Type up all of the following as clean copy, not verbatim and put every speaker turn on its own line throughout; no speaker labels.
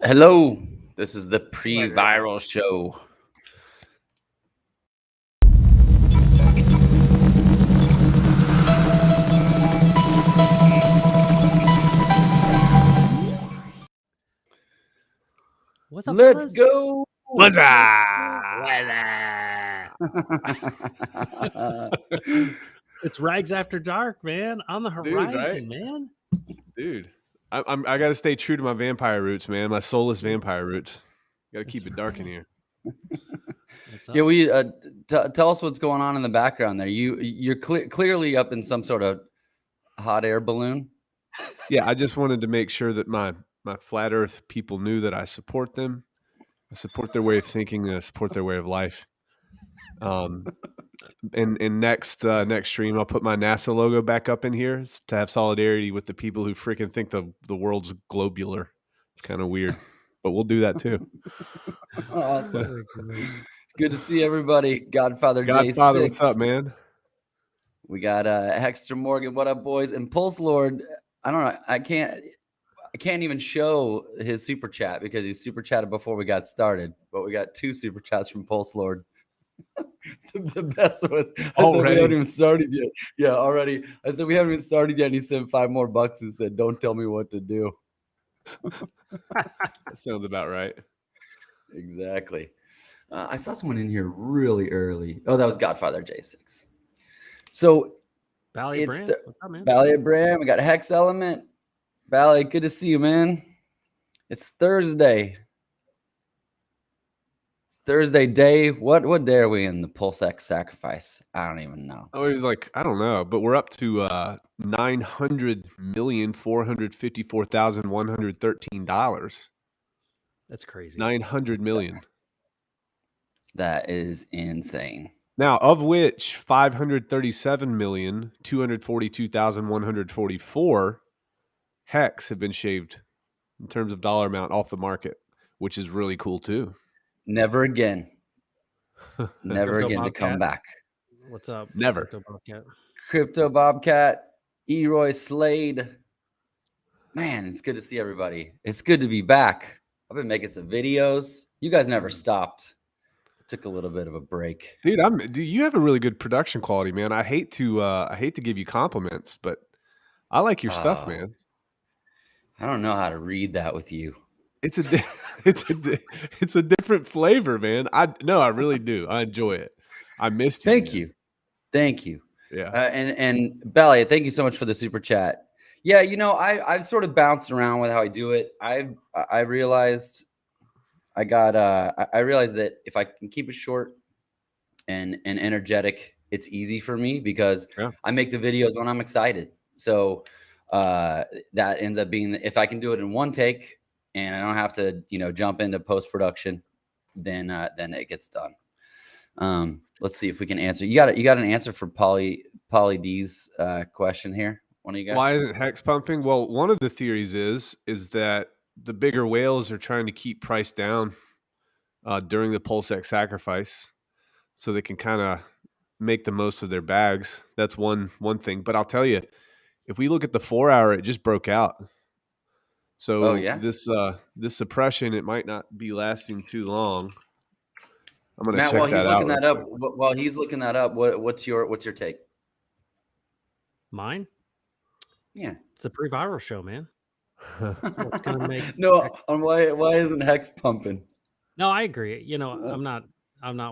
Hello, this is the pre-viral show.
What's up,
Let's
fellas?
go.
What's
It's Rags After Dark, man. On the horizon, man.
Dude, I got to stay true to my vampire roots, man. My soulless vampire roots. Got to keep it dark in here.
What's up?
Yeah, we tell us what's going on in the background there. You're clearly up in some sort of hot air balloon.
Yeah, I just wanted to make sure that my flat Earth people knew that I support them. I support their way of thinking, and I support their way of life. And next stream, I'll put my NASA logo back up in here to have solidarity with the people who freaking think the world's globular. It's kind of weird, but we'll do that too.
Awesome. Good to see everybody. Godfather
Godfather,
J6.
what's up, man?
We got Hexter Morgan. What up, boys? And Pulse Lord. I don't know. I can't even show his super chat because he super chatted before we got started. But we got 2 super chats from Pulse Lord. The best was I said we haven't even started yet. Yeah, already. I said we haven't even started yet. And he sent $5 more and said, "Don't tell me what to do."
That sounds about right.
Exactly. I saw someone in here really early. Oh, that was Godfather J6. So
Ballet Brand. What's up, man?
Ballet Brand. We got Hex Element. Ballet, good to see you, man. It's Thursday. It's Thursday day. What day are we in the PulseX sacrifice? I don't even know.
Oh, he's like, I don't know, but we're up to $900,454,113.
That's crazy.
900 million.
That is insane.
Now, of which 537,242,144 hex have been shaved in terms of dollar amount off the market, which is really cool too.
Never again. Never
Crypto
again to come back.
What's up?
Never.
Crypto Bobcat.
Crypto Bobcat, Eroy Slade. Man, it's good to see everybody. It's good to be back. I've been making some videos. You guys never stopped. Took a little bit of a break.
Dude, you have a really good production quality, man. I hate to give you compliments, but I like your stuff, man.
I don't know how to read that with you.
It's a different flavor, man. I really do. I enjoy it. I missed you.
Thank you.
Yeah.
And Ballet, thank you so much for the super chat. Yeah, I've sort of bounced around with how I do it. I realized that if I can keep it short and energetic, it's easy for me because I make the videos when I'm excited. So that ends up being, if I can do it in one take and I don't have to, jump into post-production, then it gets done. Let's see if we can answer. You got an answer for Polly D's question here? One of you guys?
Why isn't hex pumping? Well, one of the theories is that the bigger whales are trying to keep price down during the PulseX sacrifice, so they can kind of make the most of their bags. That's one thing. But I'll tell you, if we look at the 4 hour, it just broke out. So this suppression, it might not be lasting too long. I'm gonna
Matt,
check
while
that
he's
out.
looking that up, what's your take?
Mine?
Yeah,
it's a pre-viral show, man. What's gonna make
why isn't Hex pumping?
No, I agree. I'm not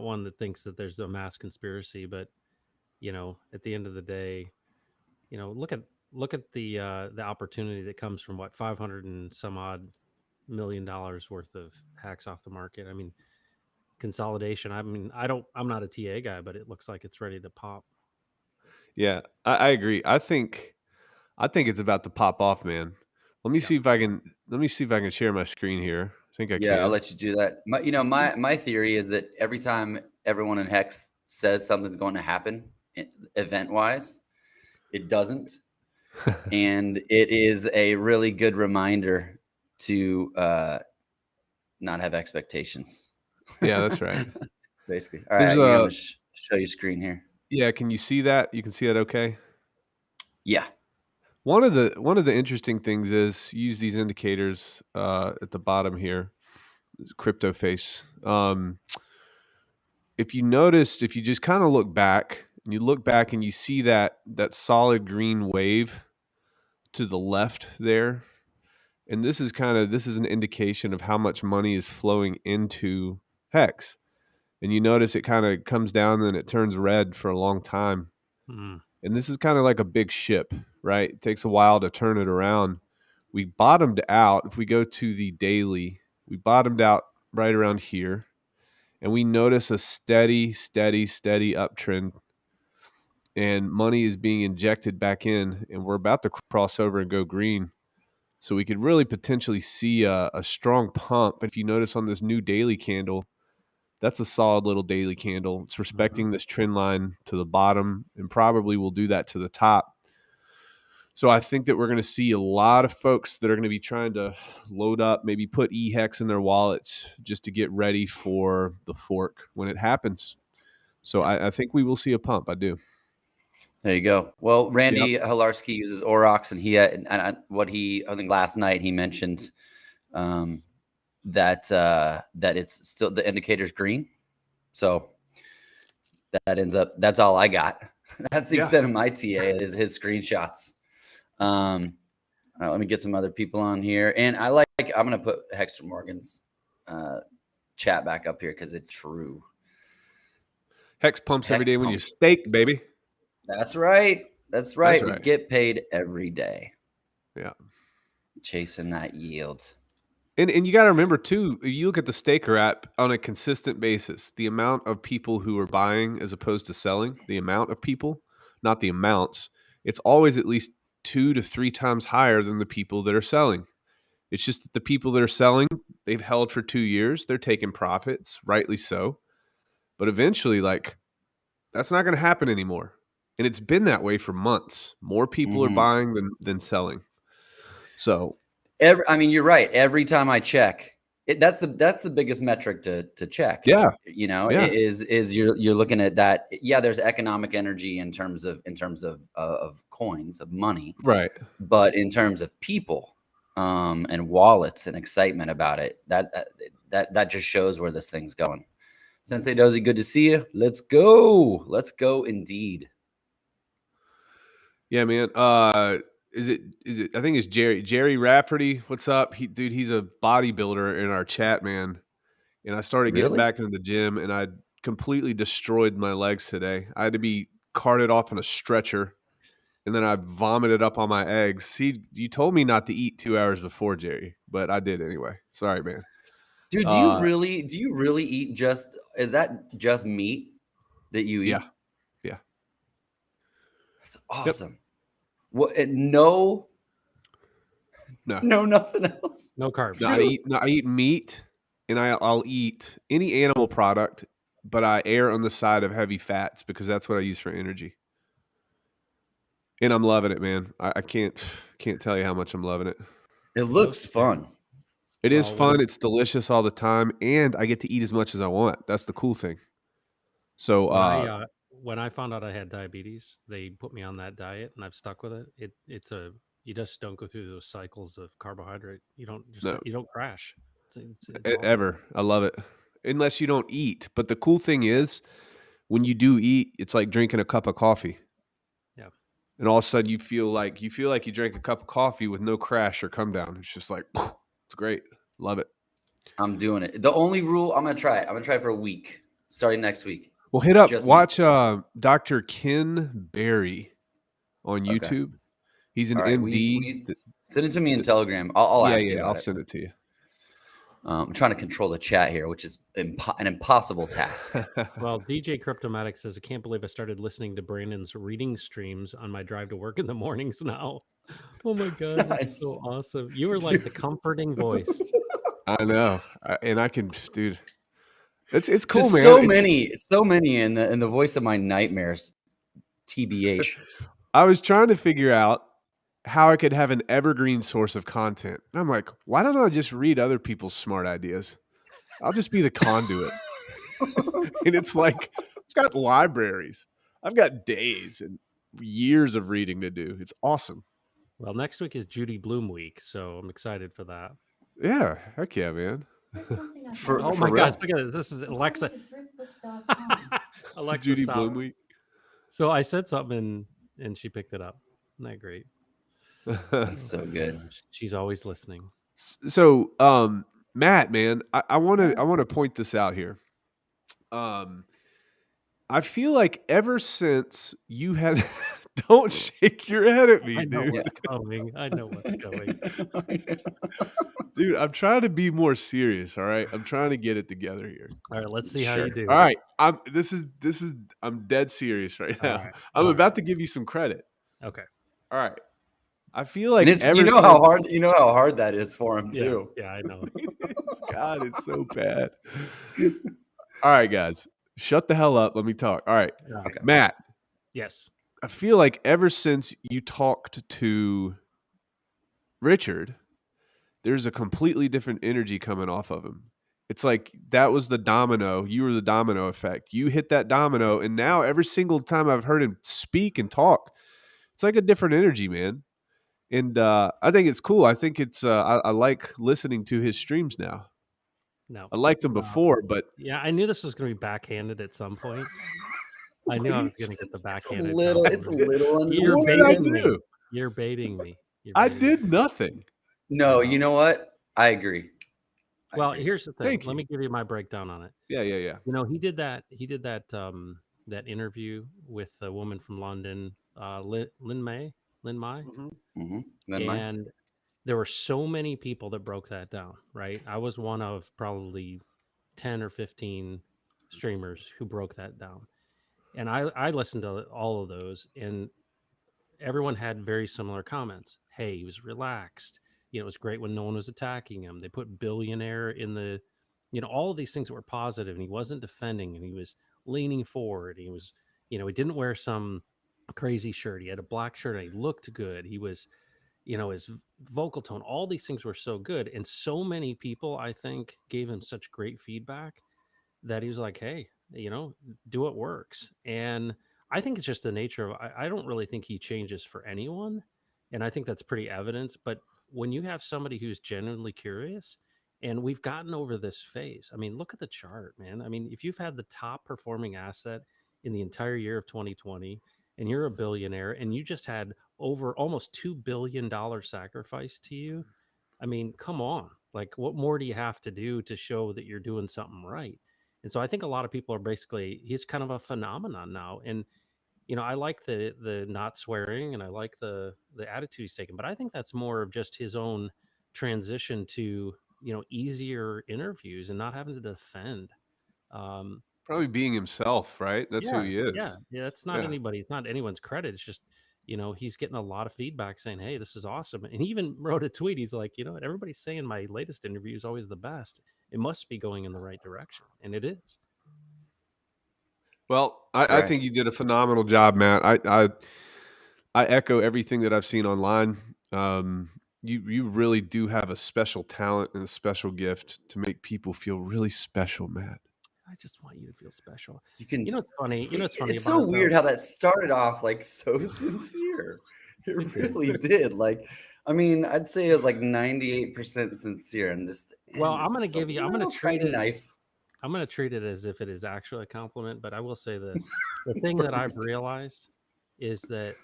one that thinks that there's a mass conspiracy, but at the end of the day, look at the opportunity that comes from what $500 and some odd million worth of hacks off the market. I mean, consolidation. I mean, I'm not a TA guy, but it looks like it's ready to pop.
Yeah, I agree. I think it's about to pop off, man. Let me see if I can share my screen here. I think I can.
Yeah, I'll let you do that. My theory is that every time everyone in Hex says something's going to happen event-wise, it doesn't. And it is a really good reminder to not have expectations.
Yeah, that's right.
Basically. All right, I'm going to show you screen here.
Yeah, can you see that? You can see that okay?
Yeah.
One of the interesting things is use these indicators at the bottom here, crypto face. If you noticed, if you just kind of look back and you see that solid green wave to the left there, and this is an indication of how much money is flowing into Hex. And you notice it kind of comes down and it turns red for a long time.
Mm.
And this is kind of like a big ship, right? It takes a while to turn it around. We bottomed out. If we go to the daily, we bottomed out right around here. And we notice a steady uptrend. And money is being injected back in. And we're about to cross over and go green. So we could really potentially see a strong pump. If you notice on this new daily candle, that's a solid little daily candle. It's respecting this trend line to the bottom and probably will do that to the top. So I think that we're going to see a lot of folks that are going to be trying to load up, maybe put eHex in their wallets just to get ready for the fork when it happens. So I think we will see a pump. I do.
There you go. Well, Randy Halarski uses Aurochs, and I think last night he mentioned that it's still the indicator's green. So that's all I got. That's the extent of my TA is his screenshots. Let me get some other people on here, and I'm gonna put Hexter Morgan's chat back up here because it's true.
Hex pumps every day when you stake, baby.
That's right. That's right. We get paid every day.
Yeah.
Chasing that yield.
And you got to remember, too, you look at the Staker app on a consistent basis, the amount of people who are buying as opposed to selling, the amount of people, not the amounts, it's always at least 2 to 3 times higher than the people that are selling. It's just that the people that are selling, they've held for 2 years. They're taking profits, rightly so. But eventually, that's not going to happen anymore. And it's been that way for months. More people are buying than selling. So,
you're right. Every time I check, that's the biggest metric to check.
Yeah,
is you're looking at that. Yeah, there's economic energy in terms of coins, of money,
right?
But in terms of people, and wallets and excitement about it, that just shows where this thing's going. Sensei Dozy, good to see you. Let's go. Let's go indeed.
Yeah, man. Is it? I think it's Jerry Rafferty. What's up? He's a bodybuilder in our chat, man. And I started getting back into the gym, and I completely destroyed my legs today. I had to be carted off in a stretcher, and then I vomited up on my eggs. See, you told me not to eat 2 hours before, Jerry, but I did anyway. Sorry, man.
Dude, do you really eat is that just meat that you eat?
Yeah.
That's awesome. Yep. What? No, nothing else.
No carbs.
No, I eat meat, and I'll eat any animal product, but I err on the side of heavy fats because that's what I use for energy. And I'm loving it, man. I can't tell you how much I'm loving it.
It looks fun.
It is fun. It's delicious all the time, and I get to eat as much as I want. That's the cool thing. So
when I found out I had diabetes, they put me on that diet, and I've stuck with it. You just don't go through those cycles of carbohydrate. You don't crash. It's
ever.
Awesome.
I love it. Unless you don't eat. But the cool thing is, when you do eat, it's like drinking a cup of coffee.
Yeah.
And all of a sudden you feel like you drank a cup of coffee with no crash or come down. It's just like, it's great. Love it.
I'm doing it. The only rule, I'm going to try it for a week, starting next week.
Well, watch Dr. Ken Berry on YouTube. Okay. He's an MD.
Send it to me in Telegram. I'll ask you about
I'll send it to you.
I'm trying to control the chat here, which is an impossible task.
Well, DJ Cryptomatic says, I can't believe I started listening to Brandon's reading streams on my drive to work in the mornings now. Oh my God, that's so awesome. You were like the comforting voice.
I know. And I can, dude. It's cool,
just
man.
So many in the voice of my nightmares. TBH.
I was trying to figure out how I could have an evergreen source of content. And I'm like, why don't I just read other people's smart ideas? I'll just be the conduit. And it's like, I've got libraries. I've got days and years of reading to do. It's awesome.
Well, next week is Judy Bloom week, so I'm excited for that.
Yeah, heck yeah, man.
Oh
For
my gosh,
real.
look at this. This is Alexa. Alexa,
Judy
stop.
Bloom week.
So I said something and she picked it up. Isn't that great?
That's so good.
She's always listening.
So, Matt, man, I want to point this out here. I feel like ever since you had, don't shake your head at me,
I know
dude.
what's coming. I know what's coming.
Dude, I'm trying to be more serious. All right, I'm trying to get it together here.
All right, let's see how you do.
All right, I'm dead serious right now.
right,
I'm
all
about to give you some credit.
Okay.
All right, I feel like
And it's
ever
you know how hard that is for him
Yeah,
too.
yeah, I know.
God, it's so bad. All right, guys, shut the hell up. Let me talk. All right,
Okay.
Matt.
Yes.
I feel like ever since you talked to Richard, there's a completely different energy coming off of him. It's like that was the domino. You were the domino effect. You hit that domino, and now every single time I've heard him speak and talk, it's like a different energy, man. And I think it's cool. I think it's I like listening to his streams now.
No.
I liked him before, but
yeah, I knew this was going to be backhanded at some point. I knew I was going to get the backhanded.
It's a little
You're
what did I
baiting me.
do?
You're baiting me.
I did nothing.
No, you know what? I agree.
Well, here's the thing.
Thank
Let
you.
me give you my breakdown on it.
Yeah.
You know, he did that that interview with a woman from London, Lynn Mai. And there were so many people that broke that down, right? I was one of probably 10 or 15 streamers who broke that down. And I listened to all of those, and everyone had very similar comments. Hey, he was relaxed. You know, it was great when no one was attacking him. They put billionaire in the, you know, all of these things that were positive, and he wasn't defending, and he was leaning forward. He was, you know, he didn't wear some crazy shirt. He had a black shirt and he looked good. He was, you know, his vocal tone, all these things were so good. And so many people, I think, gave him such great feedback that he was like, hey, you know, do what works. And I think it's just the nature of, I don't really think he changes for anyone. And I think that's pretty evident. But when you have somebody who's genuinely curious, and we've gotten over this phase, I mean, look at the chart, man. I mean, if you've had the top performing asset in the entire year of 2020, and you're a billionaire, and you just had over almost $2 billion sacrifice to you, I mean, come on. Like, what more do you have to do to show that you're doing something right? And so I think a lot of people are basically, he's kind of a phenomenon now. And you know, I like the not swearing, and I like the attitude he's taken, but I think that's more of just his own transition to, you know, easier interviews and not having to defend.
Probably being himself, right? That's who he is.
Yeah. It's not anybody. It's not anyone's credit. It's just, you know, he's getting a lot of feedback saying, hey, this is awesome. And he even wrote a tweet. He's like, you know what? Everybody's saying my latest interview is always the best. It must be going in the right direction. And it is.
Well, I think you did a phenomenal job, Matt. I echo everything that I've seen online. You really do have a special talent and a special gift to make people feel really special, Matt.
I just want you to feel special.
You can.
You know, it's funny. You know, it's funny.
It's so weird how that started off like so sincere. It really did. Like, I mean, I'd say it was like 98% sincere, and just.
Well, I'm going to give you. I'm going to treat it.
Knife.
I'm going to treat it as if it is actually a compliment. But I will say this: the thing that I've realized is that,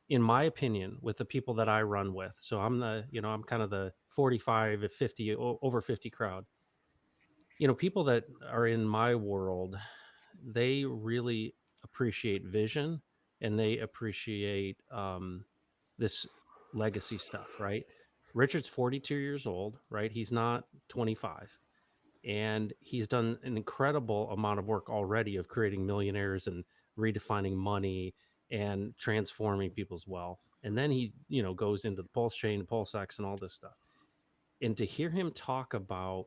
in my opinion, with the people that I run with, so I'm the, you know, I'm kind of the 45 to 50 over 50 crowd. You know, people that are in my world, they really appreciate vision, and they appreciate this legacy stuff, right? Richard's 42 years old, right? He's not 25. And he's done an incredible amount of work already of creating millionaires and redefining money and transforming people's wealth. And then he, you know, goes into the PulseChain, PulseX, and all this stuff. And to hear him talk about,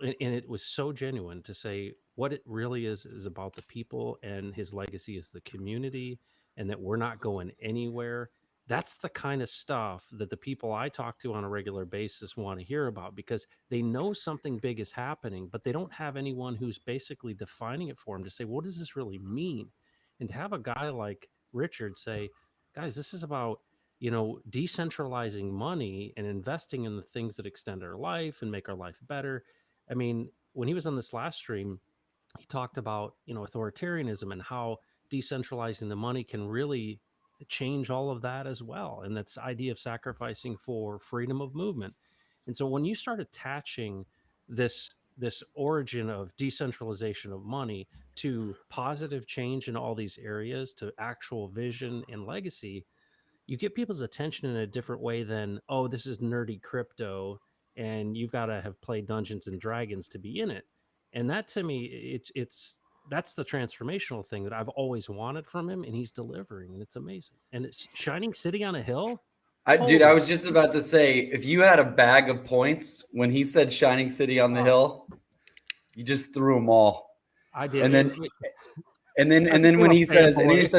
and it was so genuine to say what it really is about the people, and his legacy is the community, and that we're not going anywhere. That's the kind of stuff that the people I talk to on a regular basis want to hear about, because they know something big is happening, but they don't have anyone who's basically defining it for them to say, what does this really mean? And to have a guy like Richard say, guys, this is about, decentralizing money and investing in the things that extend our life and make our life better. I mean, when he was on this last stream, he talked about, authoritarianism and how decentralizing the money can really change all of that as well. And that's the idea of sacrificing for freedom of movement. And so when you start attaching this origin of decentralization of money to positive change in all these areas, to actual vision and legacy, you get people's attention in a different way than, oh, this is nerdy crypto and you've got to have played Dungeons and Dragons to be in it. And that, to me, that's the transformational thing that I've always wanted from him, and he's delivering, and it's amazing. And it's Shining City on a Hill.
Dude, I was just about to say, if you had a bag of points when he said Shining City on the Hill, you just threw them all.
I did.
And then when he says,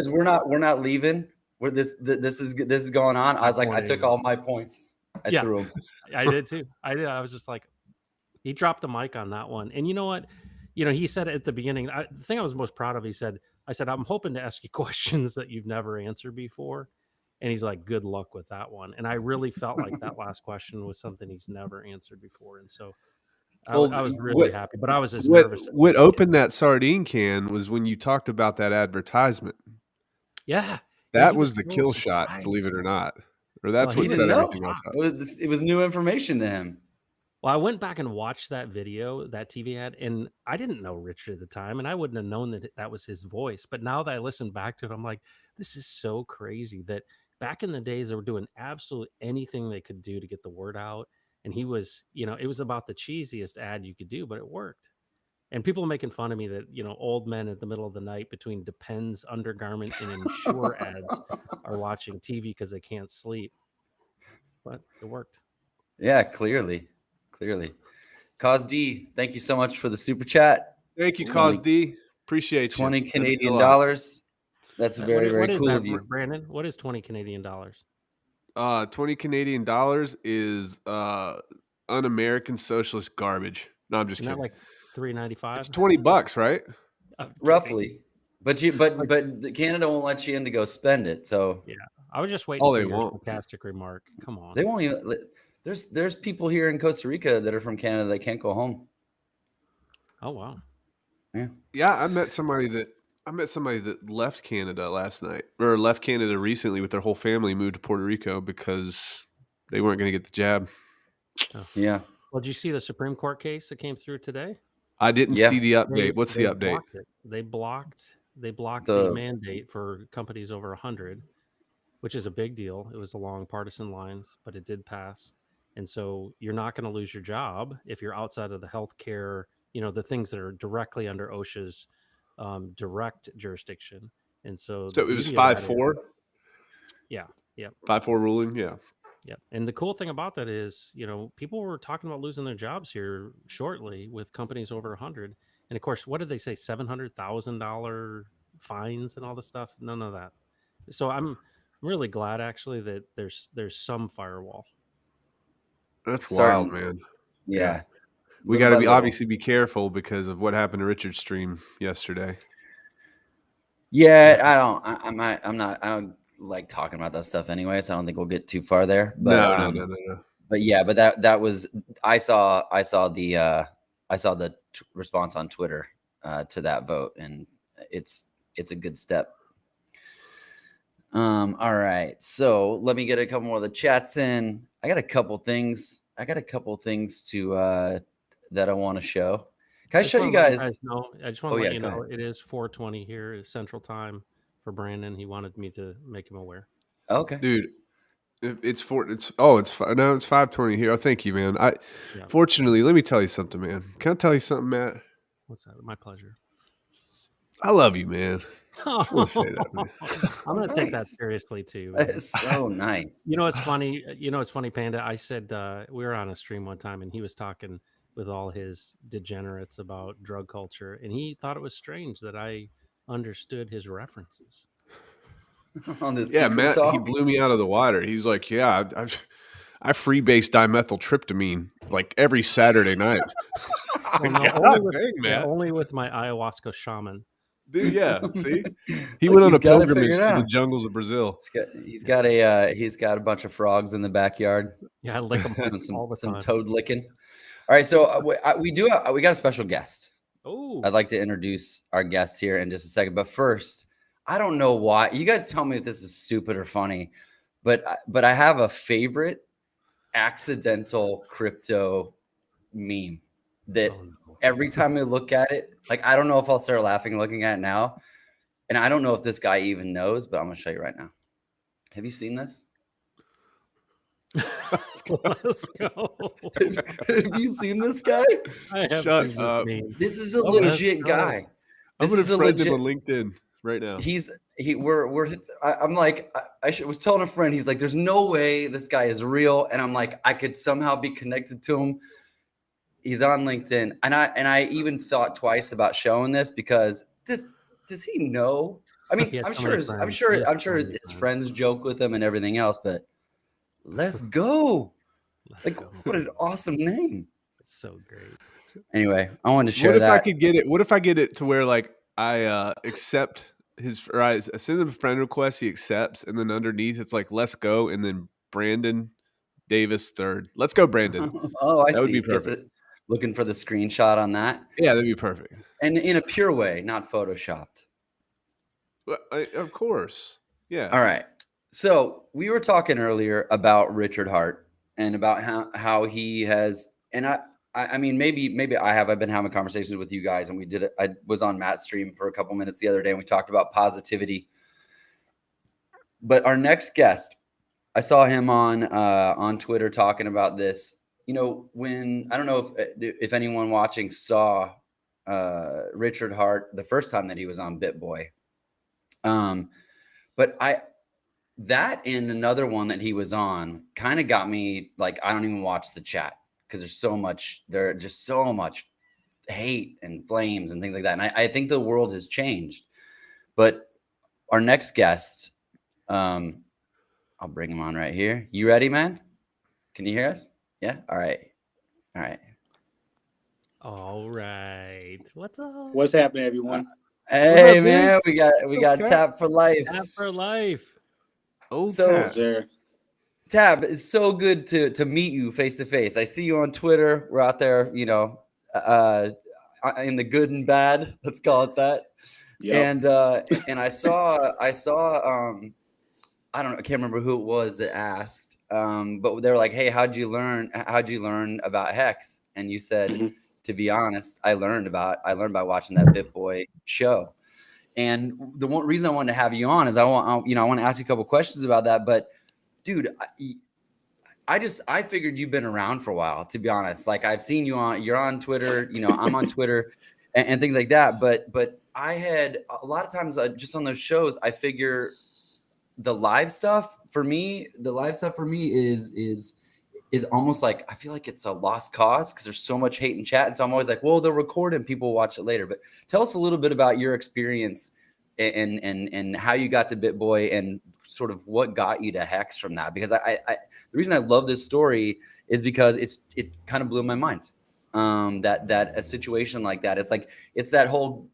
we're not leaving. This is going on. I was like, I took all my points. I threw them.
I did too. I was just like, he dropped the mic on that one. And you know what? He said at the beginning, the thing I was most proud of, I said, I'm hoping to ask you questions that you've never answered before. And he's like, good luck with that one. And I really felt like that last question was something he's never answered before. And so I was really happy, but I was as nervous.
What opened that sardine can was when you talked about that advertisement.
Yeah.
That was the kill shot, believe it or not. Or that's what set everything else up.
It was new information to him.
Well, I went back and watched that video, that TV ad, and I didn't know Richard at the time, and I wouldn't have known that was his voice. But now that I listen back to it, I'm like, this is so crazy that back in the days, they were doing absolutely anything they could do to get the word out. And he was, it was about the cheesiest ad you could do, but it worked. And people are making fun of me that, old men at the middle of the night between Depends undergarment and Ensure ads are watching TV because they can't sleep. But it worked.
Yeah, clearly. Cause D, thank you so much for the super chat.
Thank you, Cause D. Appreciate you.
20 Canadian dollars. That's very, very cool of you.
Brandon, what is 20 Canadian dollars?
20 Canadian dollars is un-American socialist garbage. No, I'm just kidding.
Like $3.95?
It's $20, right?
Roughly. But Canada won't let you in to go spend it. So
yeah, I was just waiting for your sarcastic remark. Come on.
They won't even. There's people here in Costa Rica that are from Canada that can't go home.
Oh wow.
Yeah, I met somebody that left Canada last night, or left Canada recently with their whole family, moved to Puerto Rico because they weren't going to get the jab.
Oh. Yeah. Well, did you see the Supreme Court case that came through today?
I didn't see the update. What's the update?
They blocked the mandate for companies over 100, which is a big deal. It was along partisan lines, but it did pass. And so you're not going to lose your job if you're outside of the healthcare, the things that are directly under OSHA's direct jurisdiction. And so
it was 5-4.
Yeah.
5-4 ruling. Yeah.
Yeah. And the cool thing about that is, people were talking about losing their jobs here shortly with companies over 100. And of course, what did they say? $700,000 fines and all this stuff. None of that. So I'm really glad actually that there's some firewall.
That's wild, man.
Yeah.
We got to obviously be careful because of what happened to Richard's stream yesterday.
Yeah, I don't like talking about that stuff anyway, so I don't think we'll get too far there. But,
no.
But yeah, but that was I saw the response on Twitter to that vote, and it's a good step. All right, so let me get a couple more of the chats in. I got a couple things to that I want to show. Can I show you guys?
I just want to let you know it is 4:20 here Central Time for Brandon. He wanted me to make him aware.
Okay,
dude. It's 5:20 here. Oh, thank you, man. Fortunately, let me tell you something, man. Can I tell you something, Matt?
What's that? My pleasure.
I love you, man. I just want to say that, man.
I'm going to take that seriously too.
That's so nice.
It's funny. It's funny, Panda. I said we were on a stream one time, and he was talking with all his degenerates about drug culture, and he thought it was strange that I understood his references.
On this
Matt, he blew me out of the water. He's like, I freebase dimethyltryptamine like every Saturday night.
Only with my ayahuasca shaman.
Dude, yeah. See, he
Like,
went on
he's
a
got it
pilgrimage
figured
to the
out.
jungles of Brazil.
He's got a bunch of frogs in the backyard
Yeah, I lick them
doing
all the
some
time.
toad licking. All right, so we got a special guest.
Oh,
I'd like to introduce our guest here in just a second, but first, I don't know why. You guys tell me if this is stupid or funny, but I have a favorite accidental crypto meme that
oh no.
every time I look at it, like, I don't know if I'll start laughing looking at it now, and I don't know if this guy even knows, but I'm gonna show you right now. Have you seen this?
Let's go.
Have you seen this guy?
I have
Shut
seen
up.
this meme.
This is a
Let's
legit
go.
guy.
I'm
This
gonna
is a
friend him
legit.
on LinkedIn right now.
I'm like, I was telling a friend, he's like, there's no way this guy is real, and I'm like, I could somehow be connected to him. He's on LinkedIn, and I even thought twice about showing this because does he know? I mean,
He has
I'm
so
sure
many
his, I'm
friends. He
sure
has
I'm
so
sure
many
his
friends.
friends joke with him and everything else, but let's go.
Let's
Like,
go.
what an awesome name.
It's so great.
Anyway, I wanted to share
What if I
that.
could get it? What if I get it to where like I accept his, or I send him a friend request, he accepts, and then underneath it's like "Let's go," and then Brandon Davis third. Let's go, Brandon.
Oh, I
That would
see.
be perfect.
Looking for the screenshot on that,
Yeah, that'd be perfect.
and in a pure way, not photoshopped.
Well, of course. Yeah.
All right. So we were talking earlier about Richard Hart and about how he has, and I mean, maybe I've been having conversations with you guys, and we did it. I was on Matt's stream for a couple minutes the other day, and we talked about positivity. But our next guest, I saw him on Twitter talking about this. You know, when I don't know if anyone watching saw Richard Hart the first time that he was on BitBoy, but that and another one that he was on kind of got me like, I don't even watch the chat because there's just so much hate and flames and things like that. And I think the world has changed. But our next guest, I'll bring him on right here. You ready, man? Can you hear us? Yeah. All right.
All right. What's up?
What's happening, everyone?
Hey,
up,
man,
man?
we got
Tap?
Tap for life.
Tap for life.
Oh,
So-
Tap.
Tab, it's so good to meet you face to face. I see you on Twitter. We're out there, you know, in the good and bad. Let's call it that.
Yep.
And I saw I don't know, I can't remember who it was that asked, but they were like, "Hey, how'd you learn about Hex?" And you said,
Mhm.
"To be honest, I learned by watching that BitBoy show." And the one reason I wanted to have you on is I want to ask you a couple questions about that. But dude, I figured you've been around for a while, to be honest. Like, I've seen you're on Twitter, you know, I'm on Twitter and things like that. But I had a lot of times just on those shows, I figure the live stuff for me is almost like, I feel like it's a lost cause because there's so much hate in chat. And so I'm always like, well, they'll record and people will watch it later. But tell us a little bit about your experience and how you got to BitBoy and sort of what got you to Hex from that. Because the reason I love this story is because it kind of blew my mind. That a situation like that, it's that whole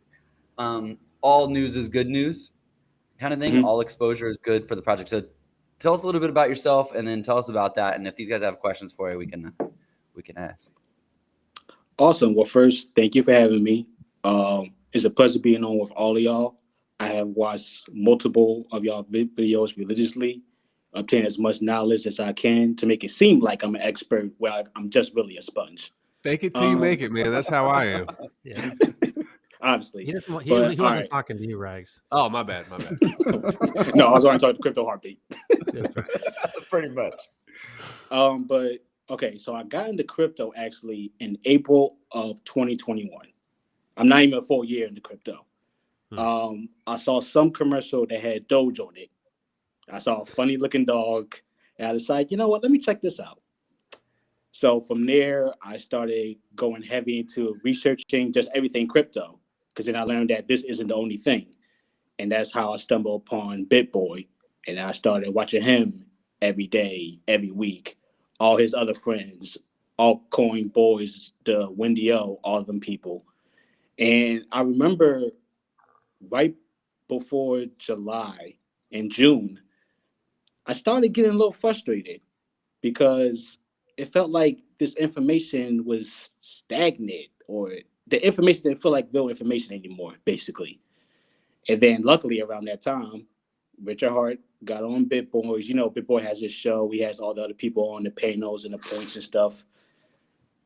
all news is good news kind of thing.
Mhm.
All exposure is good for the project. So tell us a little bit about yourself, and then tell us about that. And if these guys have questions for you, we can ask.
Awesome. Well, first, thank you for having me. It's a pleasure being on with all of y'all. I have watched multiple of y'all videos religiously, obtain as much knowledge as I can to make it seem like I'm an expert, where I'm just really a sponge.
Fake it till you make it, man. That's how I am.
Yeah.
Honestly.
He doesn't. He
But,
wasn't
all right.
talking to you, Rags.
Oh, my bad.
No, I was already talking to CryptoHeartBeat.
That's right.
Pretty much.
But okay, so I got into crypto actually in April of 2021. I'm not even a full year into crypto. I saw some commercial that had Doge on it. I saw a funny looking dog, and I decided, you know what, let me check this out. So from there, I started going heavy into researching just everything crypto, because then I learned that this isn't the only thing. And that's how I stumbled upon BitBoy. And I started watching him every day, every week. All his other friends, altcoin boys, the Wendy O, all of them people. And I remember right before July and June, I started getting a little frustrated because it felt like this information was stagnant, or the information didn't feel like real information anymore, basically. And then luckily around that time, Richard Hart got on BitBoys. You know, BitBoy has his show. He has all the other people on the panels and the points and stuff.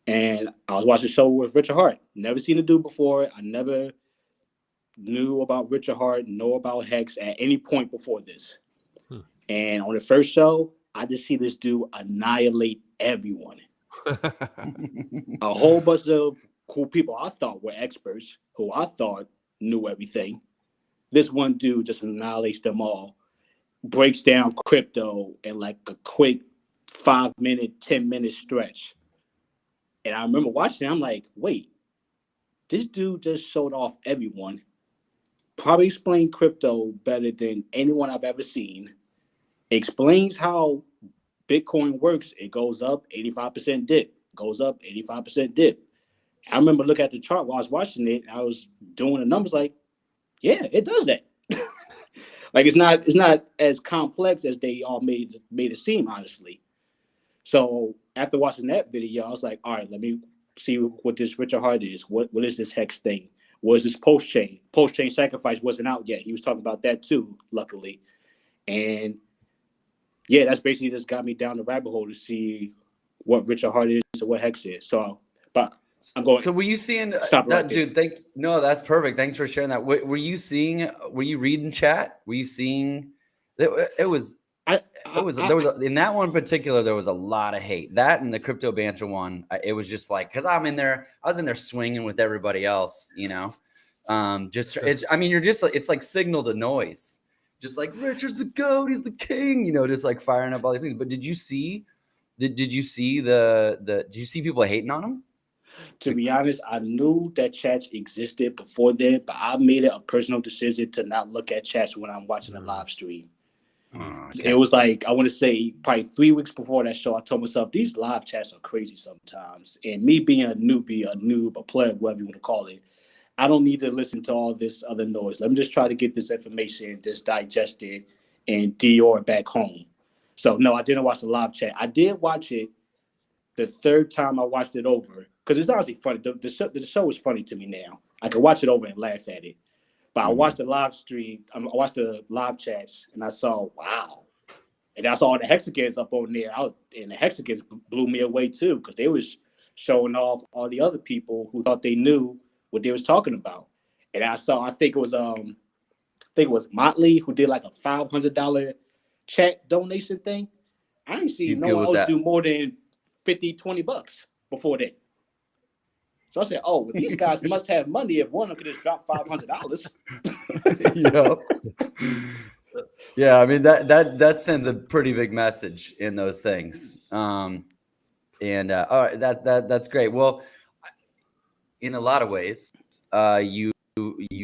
And I was watching a show with Richard Hart. Never seen the dude before. I never knew about Richard Hart, know about Hex at any point before this. And on the first show, I just see this dude annihilate everyone. A whole bunch of cool people I thought were experts, who I thought knew everything. This one dude just annihilates them all, breaks down crypto in like a quick 5-minute, 10-minute stretch. And I remember watching it, I'm like, wait, this dude just showed off everyone. Probably explained crypto better than anyone I've ever seen. Explains how Bitcoin works. It goes up, 85% dip. Goes up, 85% dip. I remember looking at the chart while I was watching it, and I was doing the numbers like, yeah, it does that. Like it's not as complex as they all made it seem, honestly. So after watching that video, I was like, all right, let me see what this Richard Hart is. What is this Hex thing? What is this PulseChain? PulseChain sacrifice wasn't out yet. He was talking about that too, luckily. And yeah, that's basically just got me down the rabbit hole to see what Richard Hart is and what Hex is. So, but I'm going.
So were you seeing
that,
right, dude? No, that's perfect. Thanks for sharing that. Were you reading chat? Were you seeing? It was in that one in particular, there was a lot of hate. That and the crypto banter one, it was just like, because I was in there swinging with everybody else, you know. It's like signal to noise, just like Richard's the GOAT, he's the king, you know, just like firing up all these things. But did you see people hating on him?
To be honest, I knew that chats existed before then, but I made it a personal decision to not look at chats when I'm watching a live stream. Okay. It was like, I want to say probably 3 weeks before that show, I told myself, these live chats are crazy sometimes. And me being a noob, a pleb, whatever you want to call it, I don't need to listen to all this other noise. Let me just try to get this information, just digest it, and Dior back home. So no, I didn't watch the live chat. I did watch it the third time I watched it over, because it's honestly funny. The show is funny to me now. I can watch it over and laugh at it. But I watched the live stream. I watched the live chats, and I saw, wow. And I saw all the hexagons up on there. And the hexagons blew me away too, because they was showing off all the other people who thought they knew what they was talking about. And I think it was Motley who did like a $500 chat donation thing. I ain't seen no one else do more than $50-$20 before that. So I said, oh, well, these guys must have money if one of them could just drop $500.
Yeah, I mean that sends a pretty big message in those things. All right, that's great. Well, in a lot of ways, you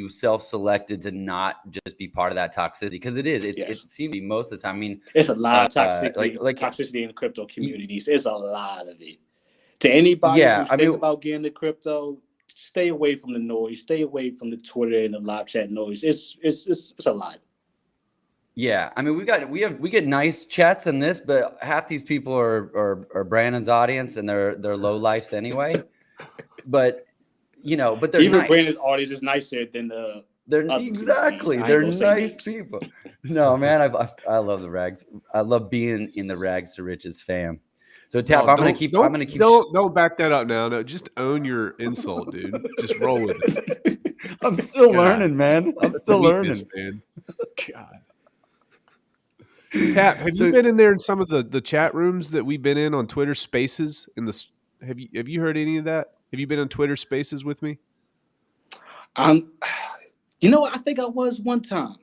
self-selected to not just be part of that toxicity, because it seems to be most of the time. I mean,
it's a lot of toxicity in the crypto communities. It's a lot of it. To anybody who's thinking about getting into crypto, stay away from the noise. Stay away from the Twitter and the live chat noise. It's a lot.
Yeah, I mean, we get nice chats in this, but half these people are Brandon's audience, and they're low lifes anyway. But they're
even
nice.
Brandon's audience is nicer than the.
They're nice people. No, man, I love the rags. I love being in the rags to riches fam. So Tap, I'm gonna keep.
Don't back that up now. No, just own your insult, dude. Just roll with it.
I'm still learning, man. I'm still learning,
man. God. Tap, have you been in there in some of the chat rooms that we've been in on Twitter Spaces? Have you heard any of that? Have you been on Twitter Spaces with me?
I think I was one time.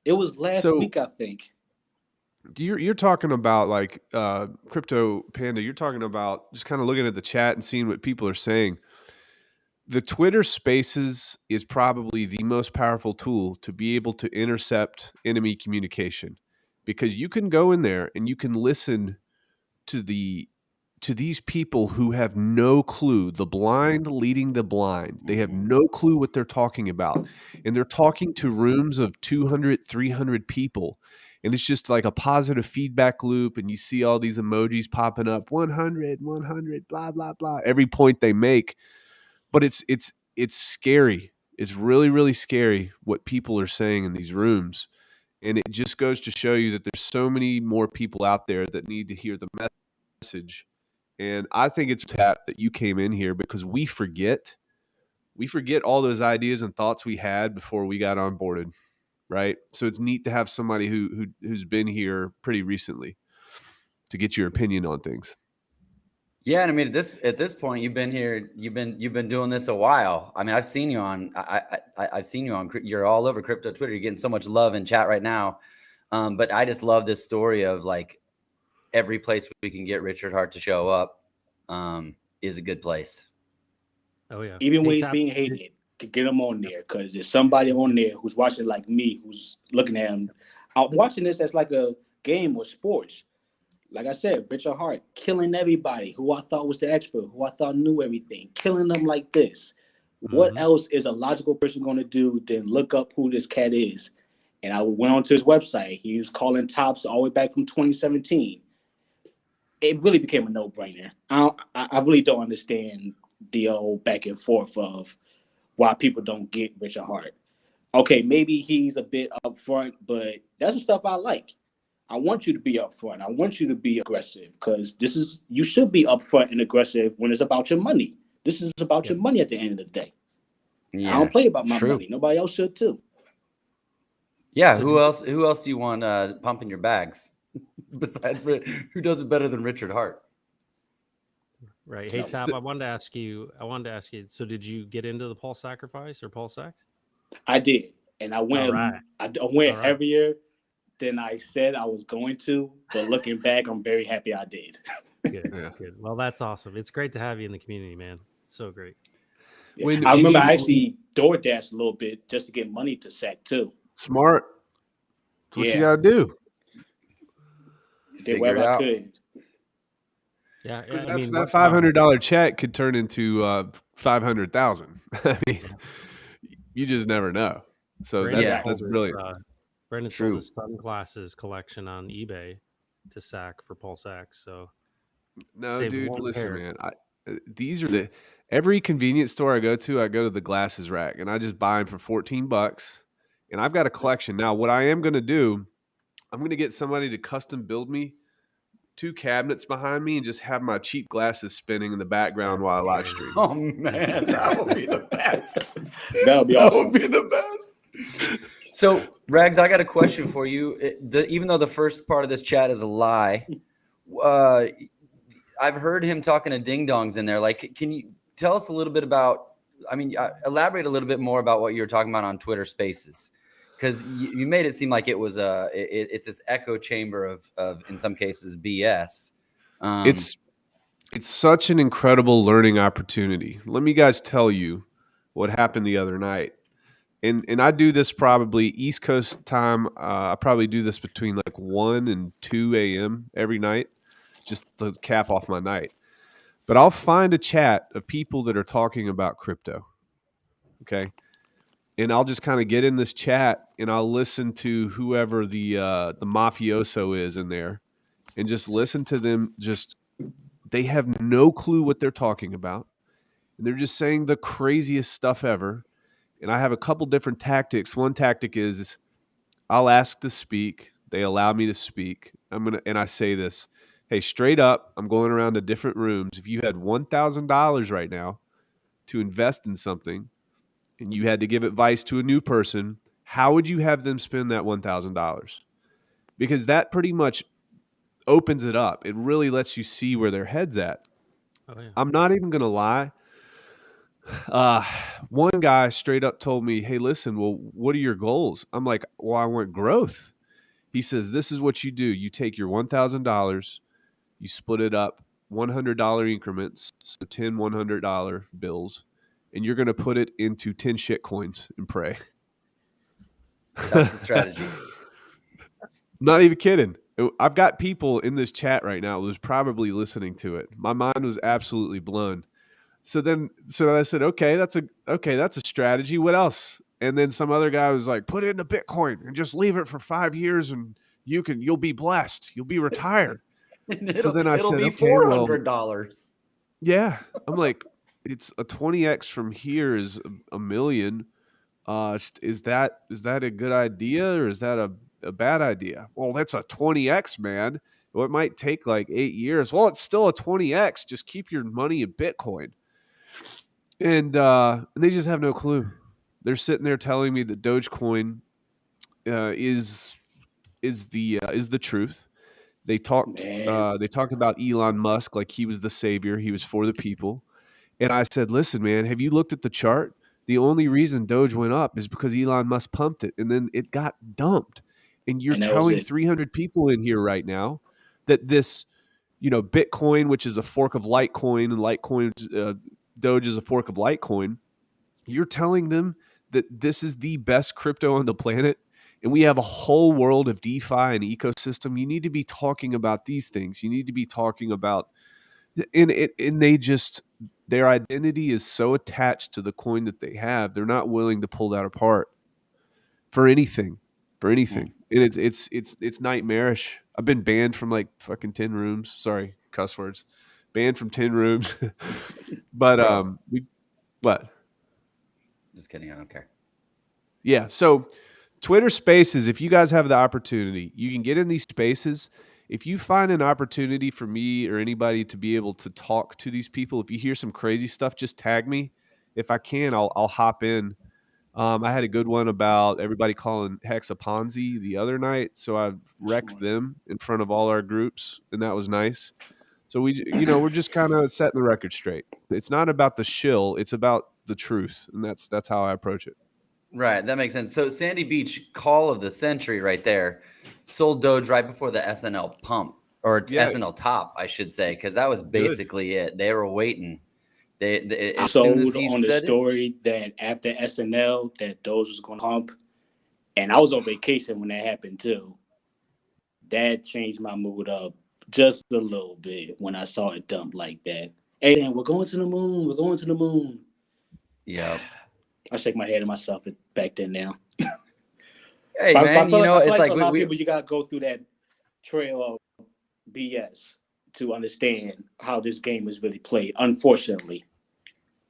It was last week, I think.
You're talking about like Krypto Panda. You're talking about just kind of looking at the chat and seeing what people are saying. The Twitter Spaces is probably the most powerful tool to be able to intercept enemy communication, because you can go in there and you can listen to to these people who have no clue, the blind leading the blind. They have no clue what they're talking about. And they're talking to rooms of 200, 300 people. And it's just like a positive feedback loop. And you see all these emojis popping up, 100, 100, blah, blah, blah, every point they make. But it's scary. It's really, really scary what people are saying in these rooms. And it just goes to show you that there's so many more people out there that need to hear the message. And I think it's that you came in here because we forget all those ideas and thoughts we had before we got onboarded, right? So it's neat to have somebody who's been here pretty recently to get your opinion on things.
Yeah, and I mean at this point, you've been here, you've been doing this a while. I mean, I've seen you on, I've seen you on, you're all over crypto Twitter. You're getting so much love in chat right now. But I just love this story of like every place we can get Richard Hart to show up is a good place.
Oh yeah,
even when he's being hated, to get him on there, because there's somebody on there who's watching like me, who's looking at him. I'm watching this as like a game or sports. Like I said, Richard Hart killing everybody who I thought was the expert, who I thought knew everything, killing them like this. What else is a logical person going to do than look up who this cat is? And I went onto his website. He was calling tops all the way back from 2017. It really became a no-brainer. I really don't understand the old back and forth of why people don't get Richard Hart. Okay, maybe he's a bit upfront, but that's the stuff I like. I want you to be upfront. I want you to be aggressive, because you should be upfront and aggressive when it's about your money. This is about your money at the end of the day.
Yeah,
I don't play about my money. Nobody else should too.
Yeah, so who else do you want pumping your bags? Besides, who does it better than Richard Hart?
Right. Hey, Tap, I wanted to ask you, so did you get into the Pulse Sacrifice or PulseX?
I did. And I went heavier than I said I was going to. But looking back, I'm very happy I did.
Good. Good. Well, that's awesome. It's great to have you in the community, man. So great.
Yeah. I remember I actually DoorDashed a little bit just to get money to SAC too.
Smart. That's what you got to do.
Did whatever I could.
Yeah,
I mean, that $500 check could turn into $500,000. I mean, you just never know. So
Brandon
that's brilliant.
Brandon sold his sunglasses collection on eBay to SAC for PulseX. So
no, dude, listen, man. These are every convenience store I go to the glasses rack, and I just buy them for $14. And I've got a collection now. What I am going to do, I'm going to get somebody to custom build me 2 cabinets behind me and just have my cheap glasses spinning in the background while I live stream.
Oh man, that would be the best.
That would be awesome.
That would be the best. So, Rags, I got a question for you. Even though the first part of this chat is a lie, I've heard him talking to ding dongs in there. Like, can you tell us a little bit about? I mean, elaborate a little bit more about what you were talking about on Twitter Spaces. Because you made it seem like it was it's this echo chamber of in some cases BS.
It's such an incredible learning opportunity. Let me guys tell you what happened the other night. And I do this probably East Coast time. I probably do this between like 1 and 2 a.m. every night, just to cap off my night. But I'll find a chat of people that are talking about crypto. Okay. And I'll just kind of get in this chat and I'll listen to whoever the mafioso is in there and just listen to them. They have no clue what they're talking about. And they're just saying the craziest stuff ever. And I have a couple different tactics. One tactic is I'll ask to speak. They allow me to speak. And I say this, hey, straight up, I'm going around to different rooms. If you had $1,000 right now to invest in something, and you had to give advice to a new person, how would you have them spend that $1,000? Because that pretty much opens it up. It really lets you see where their head's at. Oh, yeah. I'm not even going to lie. One guy straight up told me, hey, listen, well, what are your goals? I'm like, well, I want growth. He says, this is what you do. You take your $1,000, you split it up $100 increments, so 10 $100 bills, and you're going to put it into 10 shit coins and pray.
That's the strategy.
Not even kidding. I've got people in this chat right now who's probably listening to it. My mind was absolutely blown. So I said, okay, that's a strategy. What else? And then some other guy was like, put it into Bitcoin and just leave it for 5 years and you'll be blessed. You'll be retired. So then I
it'll
said,
be
okay, well,
$400.
yeah. I'm like, it's a 20x from here is a million. Is that a good idea or is that a bad idea? Well, that's a 20x, man. Well, it might take like 8 years. Well, it's still a 20x. Just keep your money in Bitcoin. And they just have no clue. They're sitting there telling me that Dogecoin is the truth. They talked about Elon Musk like he was the savior. He was for the people. And I said, listen, man, have you looked at the chart? The only reason Doge went up is because Elon Musk pumped it, and then it got dumped. And you're telling 300 people in here right now that this, Bitcoin, which is a fork of Litecoin, and Litecoin, Doge is a fork of Litecoin. You're telling them that this is the best crypto on the planet, and we have a whole world of DeFi and ecosystem. You need to be talking about these things. You need to be talking about, and they just, their identity is so attached to the coin that they have, they're not willing to pull that apart for anything. And it's nightmarish. I've been banned from like fucking 10 rooms. Sorry, cuss words. Banned from 10 rooms. But what?
Just kidding. I don't care.
Yeah. So Twitter Spaces, if you guys have the opportunity, you can get in these spaces. If you find an opportunity for me or anybody to be able to talk to these people, if you hear some crazy stuff, just tag me. If I can, I'll hop in. I had a good one about everybody calling Hex a Ponzi the other night, so I wrecked them in front of all our groups, and that was nice. So we're just kind of setting the record straight. It's not about the shill; it's about the truth, and that's how I approach it.
Right, that makes sense. So Sandy Beach, call of the century, right there, sold Doge right before the SNL pump or SNL top, I should say, because that was basically it. They were waiting.
I sold on the story that after SNL that Doge was going to pump, and I was on vacation when that happened too. That changed my mood up just a little bit when I saw it dump like that. Hey, we're going to the moon. We're going to the moon.
Yeah.
I shake my head at myself back then now.
Hey, man, it's like
a lot of people, you got to go through that trail of BS to understand how this game is really played, unfortunately.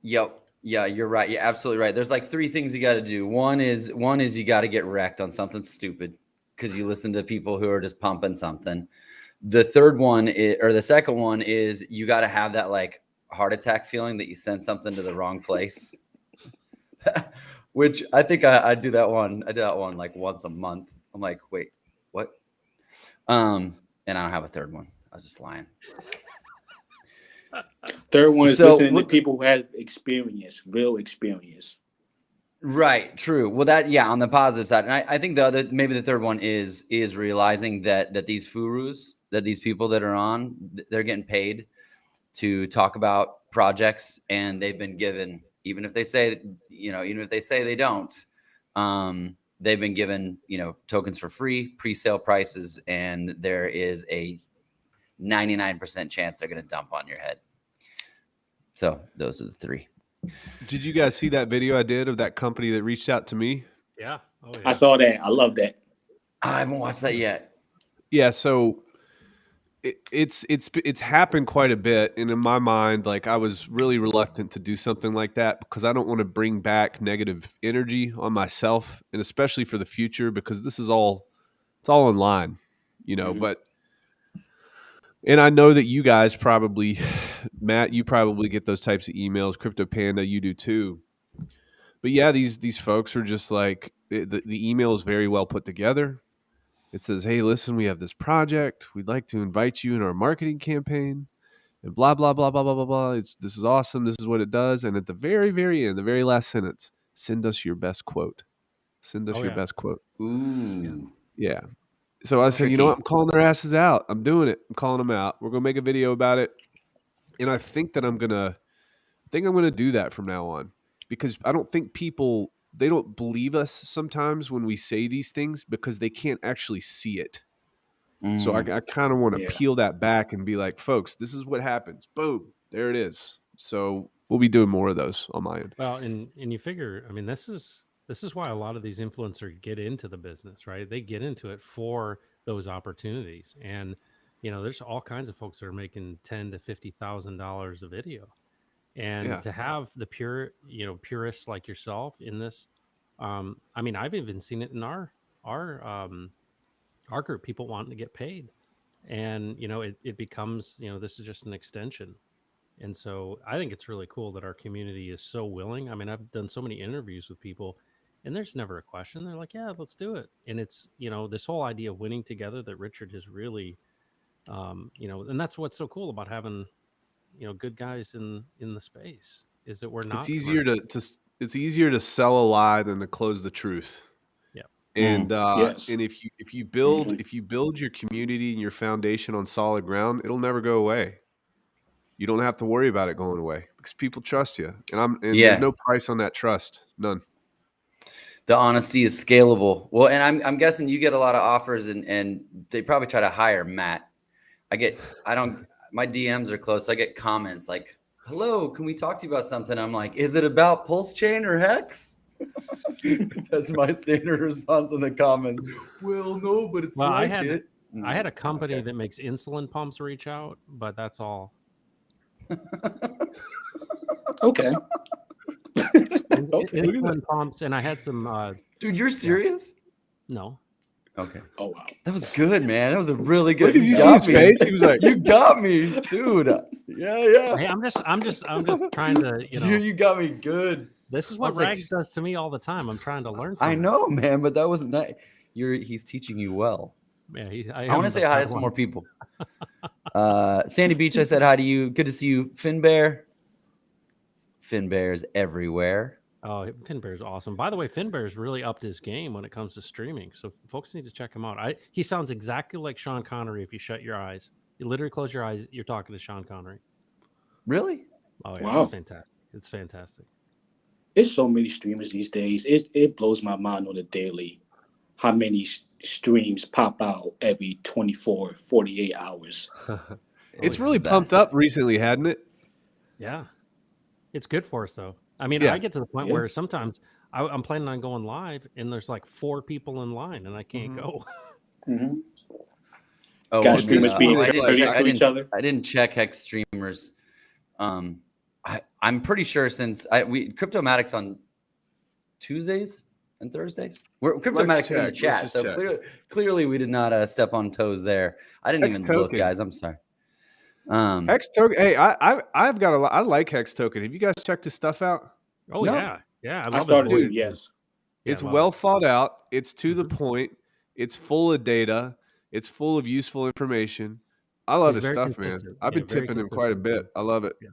Yep. Yeah, you're right. You're absolutely right. There's like 3 things you got to do. One is you got to get wrecked on something stupid because you listen to people who are just pumping something. The second one is you got to have that like heart attack feeling that you sent something to the wrong place. Which I think I do that one. I do that one like once a month. I'm like, wait, what? And I don't have a third one. I was just lying.
Third one is listening to people who have experience, real experience.
Right. True. Well, on the positive side, and I think maybe the third one is realizing that these furus, that these people that are on, they're getting paid to talk about projects, and they've been given, even if they say they don't, they've been given, tokens for free, pre-sale prices, and there is a 99% chance they're going to dump on your head. So those are the 3.
Did you guys see that video I did of that company that reached out to me?
Yeah. Oh, yeah.
I saw that. I love that.
I haven't watched that yet.
Yeah. So it's happened quite a bit. And in my mind, like I was really reluctant to do something like that because I don't want to bring back negative energy on myself, and especially for the future, because this is all in line, but, and I know that you guys probably, Matt, you probably get those types of emails. Krypto Panda, you do too. But yeah, these folks are just like, the email is very well put together. It says, hey, listen, we have this project. We'd like to invite you in our marketing campaign and blah, blah, blah, blah, blah, blah, blah. This is awesome. This is what it does. And at the very, very end, the very last sentence, send us your best quote. Send us your best quote.
Ooh.
Yeah. So I said, you know what? I'm calling their asses out. I'm doing it. I'm calling them out. We're going to make a video about it. And I think that I'm going to do that from now on, because I don't think they don't believe us sometimes when we say these things because they can't actually see it. So I kind of want to
Yeah.
peel that back and be like, folks, this is what happens. Boom, there it is. So we'll be doing more of those on my end.
Well, and you figure, I mean, this is why a lot of these influencers get into the business, right? They get into it for those opportunities, and there's all kinds of folks that are making $10,000 to $50,000 a video, and to have the purists like yourself in this, I mean, I've even seen it in our group, people wanting to get paid, and it becomes this is just an extension. And so I think it's really cool that our community is so willing. I mean, I've done so many interviews with people, and there's never a question. They're like, yeah, let's do it. And it's this whole idea of winning together that Richard has really and that's what's so cool about having good guys in the space, is that we're not
It's easier it's easier to sell a lie than to close the truth.
Yeah.
And
Yes.
and if you build your community and your foundation on solid ground, it'll never go away. You don't have to worry about it going away because people trust you. And there's no price on that trust. None.
The honesty is scalable. Well, and I'm guessing you get a lot of offers, and they probably try to hire Matt. My DMs are close. I get comments like, hello, can we talk to you about something? I'm like, is it about PulseChain or Hex? That's my standard response in the comments. Well, no, but it's
I had a company that makes insulin pumps reach out, but that's all.
Okay.
Insulin pumps, and I had some.
Dude, you're serious?
No.
Okay.
Oh wow,
that was good, man. That was a really good.
Did you see his face? He was like,
"You got me, dude." Yeah.
Hey, I'm just trying to,
You got me good.
This is what Rags does to me all the time. I'm trying to learn from
I
him.
know, man, but that wasn't that. He's teaching you well.
Yeah,
I want to say hi to some more people. Sandy Beach, I said hi to you. Good to see you, Finbear. Finbear's everywhere.
Oh, Finbear's awesome. By the way, Finbear's really upped his game when it comes to streaming, so folks need to check him out. He sounds exactly like Sean Connery if you shut your eyes. You literally close your eyes, you're talking to Sean Connery.
Really?
Oh yeah,
wow.
It's fantastic. It's fantastic.
There's so many streamers these days. It blows my mind on the daily how many streams pop out every 24, 48 hours.
It's really pumped up recently, hadn't it?
Yeah. It's good for us, though. I mean, I get to the point where sometimes I'm planning on going live, and there's like 4 people in line, and I can't go.
Mm-hmm.
Oh,
got streamers being courteous to each other.
I didn't check Hex streamers. I'm pretty sure since Cryptomatic's on Tuesdays and Thursdays. Cryptomatic's in the chat, so clearly we did not step on toes there. I didn't even look, guys. I'm sorry.
Hex token. Hey, I've got I like Hex token. Have you guys checked his stuff out?
Oh no. yeah.
I started to. Yes.
It's well thought out. It's to the point. It's full of data. It's full of useful information. I love his stuff, man. I've been tipping him quite a bit. I love it.
Yeah.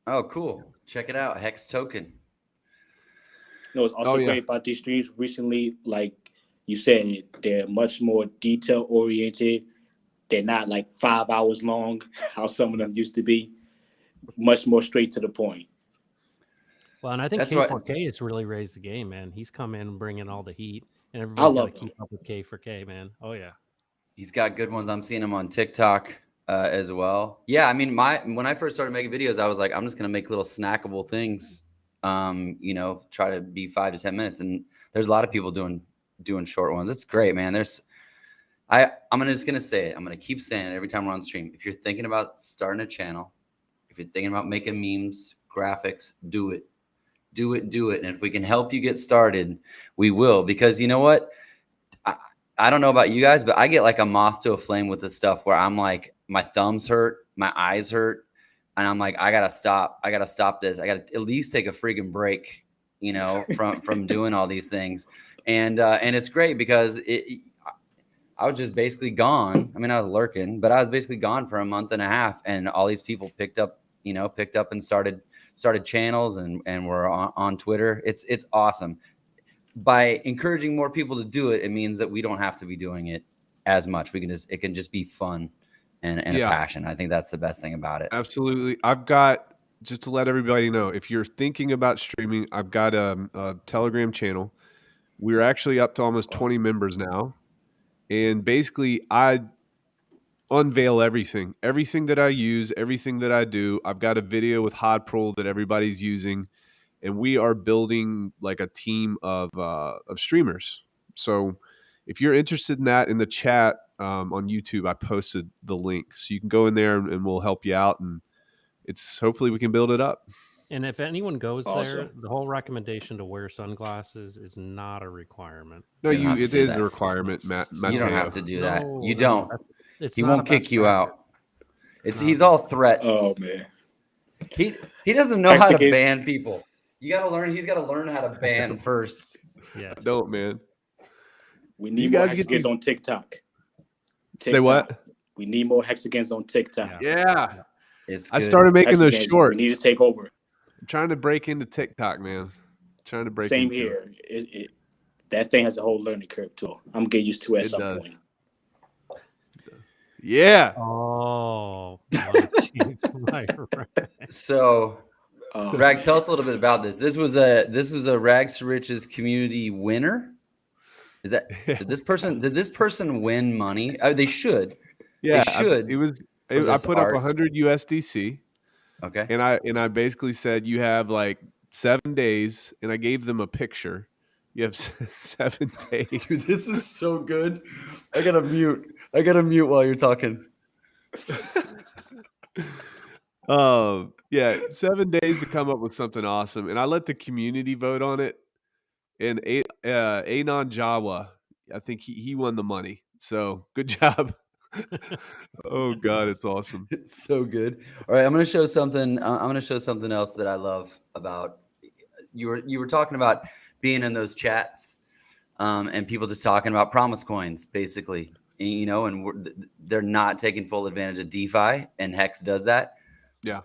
Oh, cool. Check it out. Hex token.
It's also great about these streams recently. Like you said, they're much more detail oriented. They're not like 5 hours long, how some of them used to be. Much more straight to the point.
Well, and I think K4K has really raised the game, man. He's come in and bringing all the heat, and everybody's got to keep up with K4K, man. Oh yeah,
he's got good ones. I'm seeing him on TikTok as well. Yeah, I mean, when I first started making videos, I was like, I'm just gonna make little snackable things. Try to be 5 to 10 minutes, and there's a lot of people doing short ones. It's great, man. I'm just gonna say it. I'm gonna keep saying it every time we're on stream. If you're thinking about starting a channel, if you're thinking about making memes, graphics, do it. Do it. And if we can help you get started, we will. Because you know what? I don't know about you guys, but I get like a moth to a flame with this stuff where I'm like, my thumbs hurt, my eyes hurt, and I'm like, I gotta stop this. I gotta at least take a freaking break, from doing all these things. And it's great because I was just basically gone. I mean, I was lurking, but I was basically gone for a month and a half, and all these people picked up and started channels and were on Twitter. It's awesome. By encouraging more people to do it, it means that we don't have to be doing it as much. It can just be fun and a passion. I think that's the best thing about it.
Absolutely. I've got, just to let everybody know, if you're thinking about streaming, I've got a Telegram channel. We're actually up to almost 20 members now. And basically, I unveil everything that I use, everything that I do. I've got a video with HodPro that everybody's using, and we are building like a team of streamers. So if you're interested in that, in the chat on YouTube, I posted the link, so you can go in there and we'll help you out, and hopefully we can build it up.
And if anyone goes there,
Awesome.
the whole recommendation to wear sunglasses is not a requirement.
No,
You don't have to
it
do
is
that.
a requirement, Matt.
You don't have to do that.
No,
You
no,
don't.
it's
He
not
won't
a
kick
best
you
practice.
out. It's
Not
he's
a
all
best
threats.
Oh man.
He doesn't know how to
Mexican-
ban people. You got to learn. He's got to learn how to ban first.
Yes.
I don't, man.
We
You
need more
guys get
Mexicans
these-
on TikTok.
Say what?
We need more Hexagons on TikTok.
Yeah.
It's.
I
good.
started making those
Hexagons,
shorts.
We need to take over.
I'm trying to break into TikTok, man. Trying to break
Same
into
here. That thing has a whole learning curve too. I'm getting used to it at
It
some
does.
point.
Yeah.
Oh, my right.
So, Rags, tell us a little bit about this. This was a Rags to Riches community winner. Is that did this person win money? They should.
Yeah,
They should.
I put up 100 USDC.
Okay.
And I basically said you have like 7 days, and I gave them a picture. You have 7 days.
Dude, this is so good. I gotta mute while you're talking.
Yeah, 7 days to come up with something awesome, and I let the community vote on it. And Anon Jawa, I think he won the money. So good job. Oh God, it's awesome.
It's so good. All right, I'm gonna show something. I'm gonna show something else that I love about you were talking about being in those chats, and people just talking about promise coins, basically. You know, and they're not taking full advantage of DeFi, and Hex does that.
Yeah.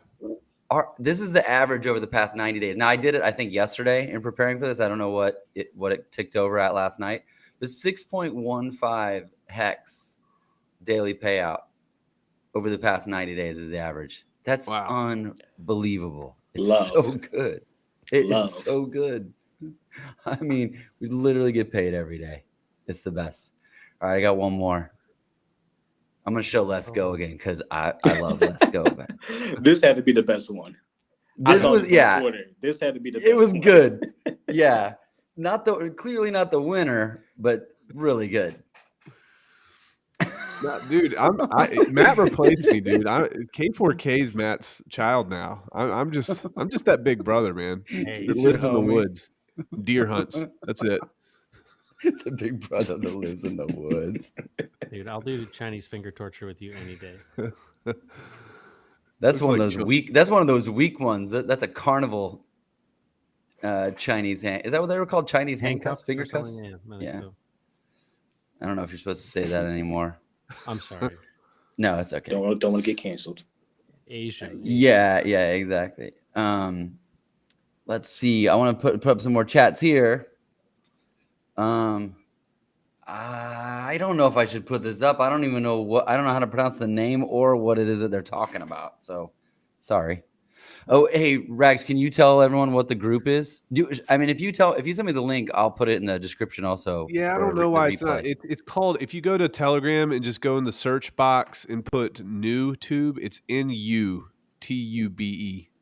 This is the average over the past 90 days. Now, I did it, I think, yesterday in preparing for this. I don't know what it ticked over at last night. The 6.15 Hex daily payout over the past 90 days is the average. That's unbelievable. It's so good. It is so good. I mean, we literally get paid every day. It's the best. All right, I got one more. I'm going to show Let's Go again because I love Let's Go.
This had to be the best one.
This was, yeah.
This had to be the best
It was
one.
good. Yeah. Clearly not the winner, but really good.
Dude, Matt replaced me, dude. K4K is Matt's child now. I'm just that big brother, man.
Hey,
That lives in the woods, deer hunts. That's it.
The big brother that lives in the woods.
dude, I'll do Chinese finger torture with you any day.
That's one of those weak. That's one of those weak ones. That's a carnival. Chinese hand. Is that what they were called? Chinese handcuffs, finger cuffs. Yeah.
So.
I don't know if you're supposed to say that anymore.
I'm sorry.
No, it's okay.
Don't want to get canceled.
Asian.
Yeah, exactly. Let's see. I want to put up some more chats here. I don't know if I should put this up. I don't even know I don't know how to pronounce the name or what it is that they're talking about. So, sorry. Oh, hey, Rags, can you tell everyone what the group is? If you send me the link, I'll put it in the description also.
Yeah, I don't know why it's not. It's called, if you go to Telegram and just go in the search box and put new tube, it's NUTUBE.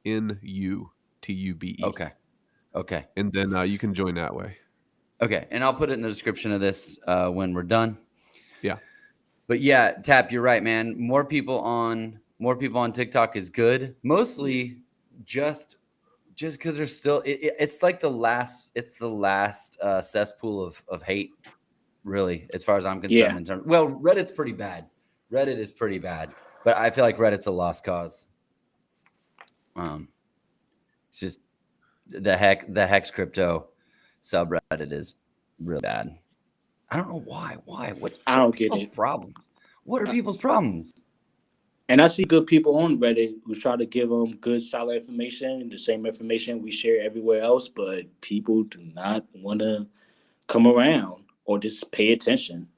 NUTUBE.
Okay. And
then you can join that way.
Okay, and I'll put it in the description of this when we're done.
Yeah.
But yeah, Tap, you're right, man. More people on TikTok is good. Mostly just because there's still it's like the last cesspool of hate, really, as far as I'm concerned. In terms, well, Reddit's pretty bad. Reddit is pretty bad, but I feel like Reddit's a lost cause. It's just the Hex crypto subreddit is really bad. I don't know why. I don't get it. Problems. What are people's problems?
And I see good people on Reddit who try to give them good, solid information, the same information we share everywhere else, but people do not want to come around or just pay attention.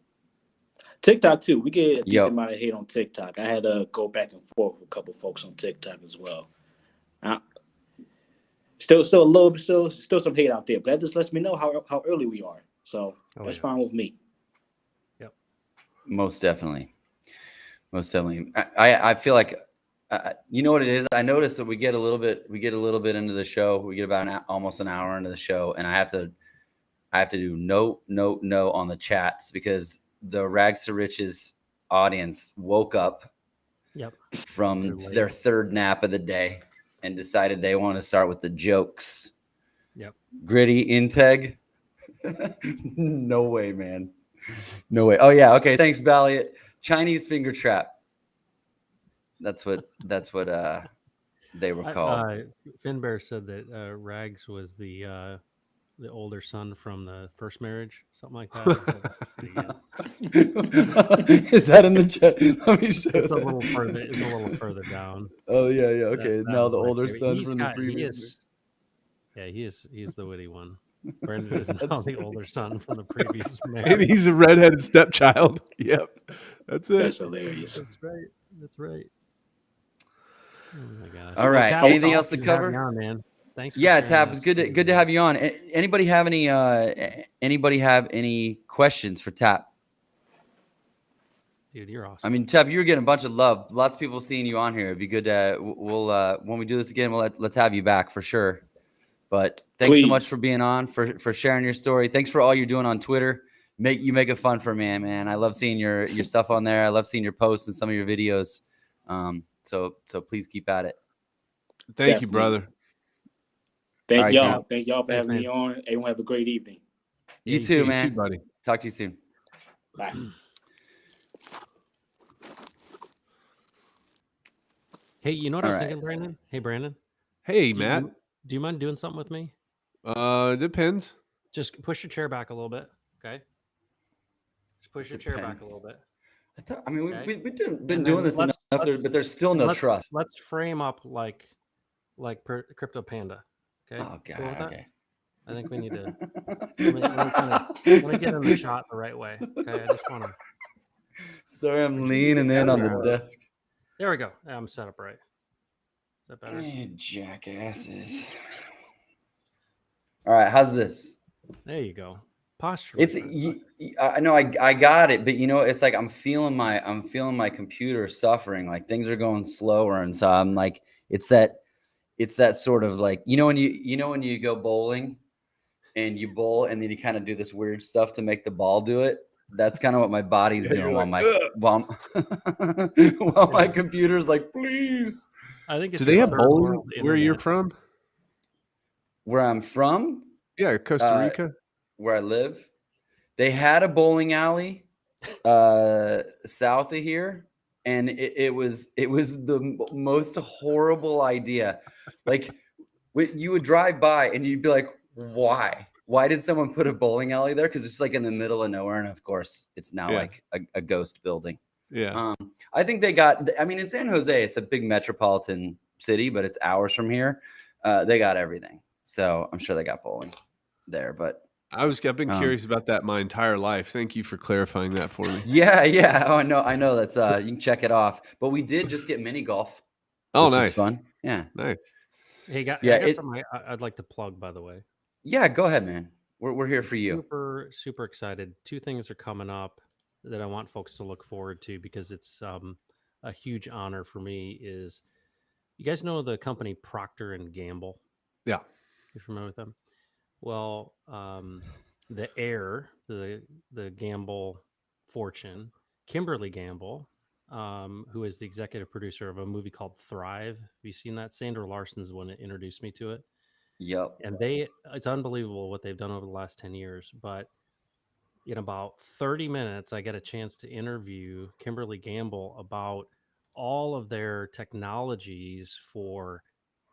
TikTok, too. We get a decent amount of hate on TikTok. I had to go back and forth with a couple folks on TikTok as well. Still some hate out there, but that just lets me know how early we are. So that's fine with me.
Most definitely. Most definitely. I feel like, you know what it is? I noticed that we get a little bit into the show. We get about almost an hour into the show, and I have to do no on the chats because the Rags to Riches audience woke up from their third nap of the day and decided they want to start with the jokes.
Yep.
Gritty Integ. No way, man. No way. Oh yeah. Okay. Thanks, Balliot. Chinese finger trap. That's what they were called.
Finbear said that Rags was the older son from the first marriage, something like that.
Is that in the chat? Let me show.
It's a little further. It's a little further down.
Oh yeah. Okay. Now the older son from the previous.
He's the witty one. Brandon is now the older son from the previous marriage.
And he's a redheaded stepchild. Yep. That's it.
That's hilarious.
That's right. Oh my gosh.
All right.
Tab,
anything else to cover?
On, man. Thanks.
Yeah, Tab, it's good to have you on. Anybody have any questions for Tab?
Dude, you're awesome.
I mean, Tab, you're getting a bunch of love. Lots of people seeing you on here. It'd be good to we'll when we do this again, let's have you back for sure. But thanks so much for being on, for sharing your story. Thanks for all you're doing on Twitter. Make it fun for me, man. I love seeing your stuff on there. I love seeing your posts and some of your videos. So please keep at it.
Thank you, brother.
Thank y'all. Thank y'all for having me on. Everyone have a great evening.
You too, man.
You too, buddy.
Talk to you soon.
Bye.
Hey, you know what I was thinking, Brandon? Hey, Brandon.
Hey, Matt.
Do you mind doing something with me?
Depends.
Just push your chair back a little bit, okay? Just push your chair back a little bit.
I mean, we've been doing this enough, but there's still no trust.
Let's frame up like Krypto Panda. Okay.
Oh God. Okay.
I think we need to. let me get in the shot the right way. Okay. I just want to.
Sorry, I'm leaning in on the desk.
There we go. I'm set up right. Is that better?
Hey, jackasses. All right. How's this?
There you go. Posture.
I know I got it, but it's like I'm feeling my computer suffering. Like things are going slower, and so I'm like, it's that sort of like when you go bowling and you bowl and then you kind of do this weird stuff to make the ball do it. That's kind of what my body's doing while my computer's like, please.
I think it's
do they have bowling where you're from?
Where I'm from?
Yeah, Costa Rica.
Where I live, they had a bowling alley south of here, and it was the most horrible idea. Like you would drive by and you'd be like, why did someone put a bowling alley there? Because it's like in the middle of nowhere, and of course it's now like a ghost building. I think they got, in San Jose, it's a big metropolitan city, but it's hours from here. They got everything, so I'm sure they got bowling there. But
I've been curious about that my entire life. Thank you for clarifying that for me.
Yeah. Oh, I know. That's you can check it off. But we did just get mini golf.
Oh, nice.
Fun. Yeah.
Nice.
Hey, I got something I'd like to plug, by the way.
Yeah, go ahead, man. We're here for you.
Super excited. Two things are coming up that I want folks to look forward to because it's a huge honor for me. Is you guys know the company Procter and Gamble?
Yeah.
You familiar with them? Well, the heir, the Gamble fortune, Kimberly Gamble, who is the executive producer of a movie called Thrive. Have you seen that? Sandra Larson's the one that introduced me to it.
Yep.
And it's unbelievable what they've done over the last 10 years. But in about 30 minutes, I get a chance to interview Kimberly Gamble about all of their technologies for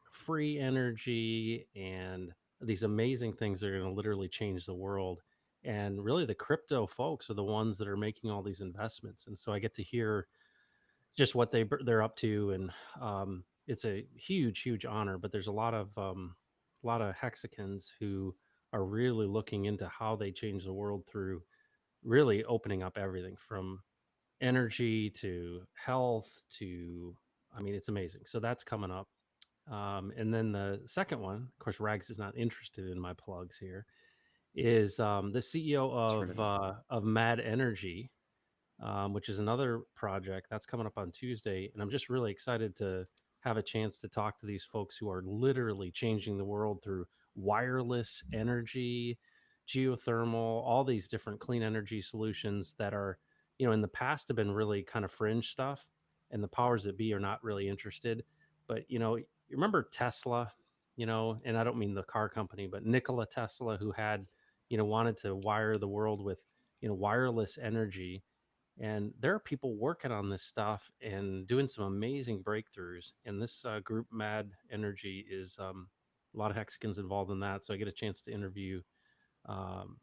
free energy and these amazing things that are going to literally change the world. And really the crypto folks are the ones that are making all these investments. And so I get to hear just what they're up to. And it's a huge honor, but there's a lot of Hexicans who are really looking into how they change the world through really opening up everything from energy to health to, it's amazing. So that's coming up. And then the second one, of course, Rags is not interested in my plugs here, is the CEO of Mad Energy, which is another project that's coming up on Tuesday. And I'm just really excited to have a chance to talk to these folks who are literally changing the world through wireless energy, geothermal, all these different clean energy solutions that are, in the past have been really kind of fringe stuff, and the powers that be are not really interested. But, you remember Tesla, and I don't mean the car company, but Nikola Tesla, who had, wanted to wire the world with, wireless energy. And there are people working on this stuff and doing some amazing breakthroughs. And this group, Mad Energy, is a lot of Hexicans involved in that. So I get a chance to um,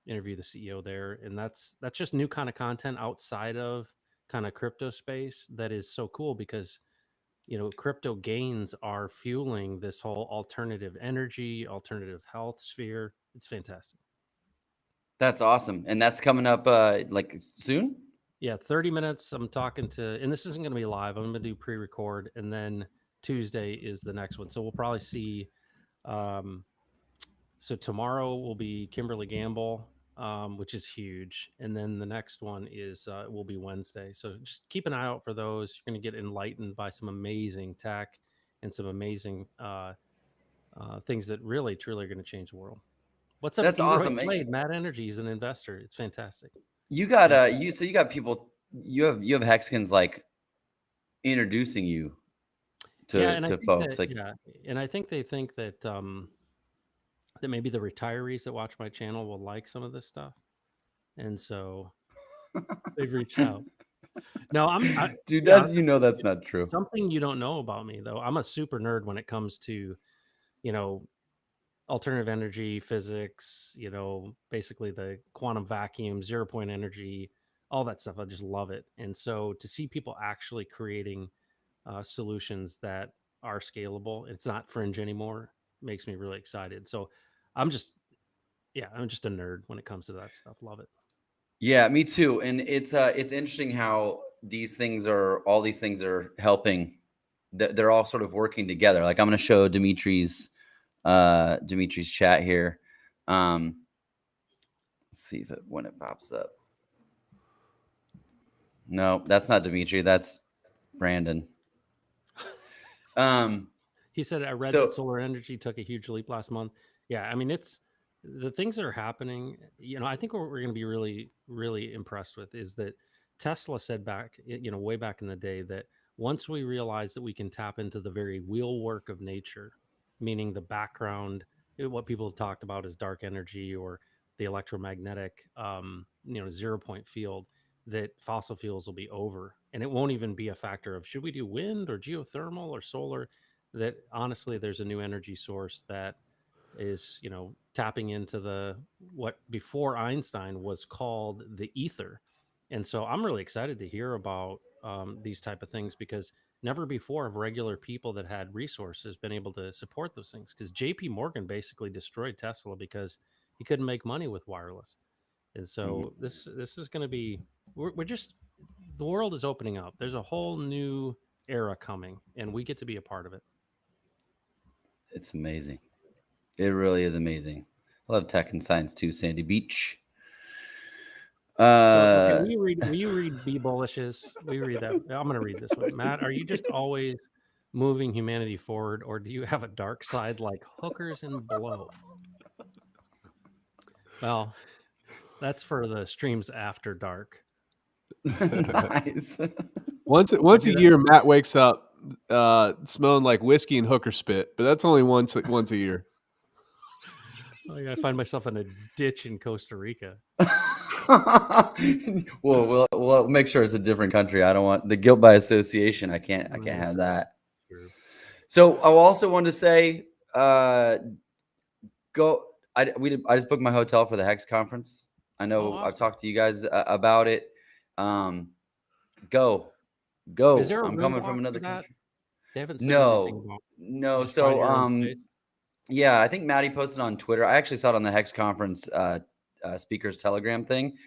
interview the CEO there, and that's just new kind of content outside of kind of crypto space that is so cool because crypto gains are fueling this whole alternative energy, alternative health sphere. It's fantastic.
That's awesome, and that's coming up like soon.
Yeah, 30 minutes. I'm talking to, and this isn't going to be live. I'm going to do pre-record, and then Tuesday is the next one. So we'll probably see. So tomorrow will be Kimberly Gamble, which is huge, and then the next one is will be Wednesday. So just keep an eye out for those. You're going to get enlightened by some amazing tech and some amazing things that really, truly are going to change the world. What's up,
That's
Leroy
awesome.
Slade? Mad Energy is an investor. It's fantastic.
You got so you got people. You have Hexicans like introducing you to folks.
And I think they think that that maybe the retirees that watch my channel will like some of this stuff, and so they've reached out. No,
dude. That's not true.
Something you don't know about me, though. I'm a super nerd when it comes to, alternative energy, physics. Basically the quantum vacuum, 0 point energy, all that stuff. I just love it. And so to see people actually creating solutions that are scalable, it's not fringe anymore, makes me really excited. So I'm just a nerd when it comes to that stuff. Love it.
Yeah, me too. And it's interesting how all these things are helping. They're all sort of working together. Like I'm going to show Dimitri's chat here. Let's see when it pops up. No, that's not Dimitri. That's Brandon.
He said, I read that solar energy took a huge leap last month. Yeah, I mean, it's the things that are happening. I think what we're going to be really, really impressed with is that Tesla said back, way back in the day, that once we realize that we can tap into the very wheel work of nature, meaning the background, what people have talked about as dark energy or the electromagnetic, 0 point field, that fossil fuels will be over. And it won't even be a factor of should we do wind or geothermal or solar. That honestly, there's a new energy source that is, tapping into what before Einstein was called the ether. And so I'm really excited to hear about these type of things because never before have regular people that had resources been able to support those things. Because JP Morgan basically destroyed Tesla because he couldn't make money with wireless. And so this is going to be, we're just, the world is opening up. There's a whole new era coming and we get to be a part of it.
It's amazing. It really is amazing. I love tech and science too, Sandy Beach.
So, will you read Be Bullishes? We read that. I'm going to read this one. Matt, are you just always moving humanity forward, or do you have a dark side like hookers and blow? Well, that's for the streams after dark.
Nice.
Once a year, Matt wakes up smelling like whiskey and hooker spit, but that's only once a year.
I find myself in a ditch in Costa Rica.
Well, we'll make sure it's a different country. I don't want the guilt by association. I can't have that.
Sure.
So I also wanted to say, I just booked my hotel for the Hex conference. I know
awesome.
I've talked to you guys about it. Go.
Is there
I'm coming from another country.
They haven't said
no. So yeah, I think Maddie posted on Twitter. I actually saw it on the Hex conference speakers Telegram thing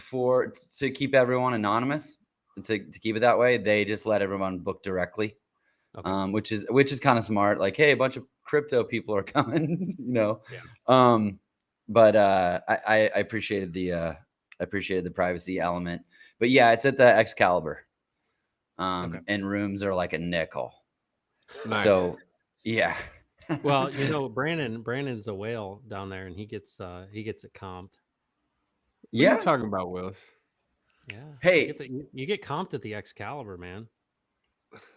to keep everyone anonymous, to keep it that way. They just let everyone book directly, okay. which is kind of smart. Like, hey, a bunch of crypto people are coming, Yeah. But I appreciated the privacy element. But yeah, it's at the Excalibur.
Okay.
And rooms are like a nickel.
Nice.
So yeah.
Well, Brandon's a whale down there, and he gets it comped.
What are you talking about, Willis?
Yeah.
Hey,
you get comped at the Excalibur, man.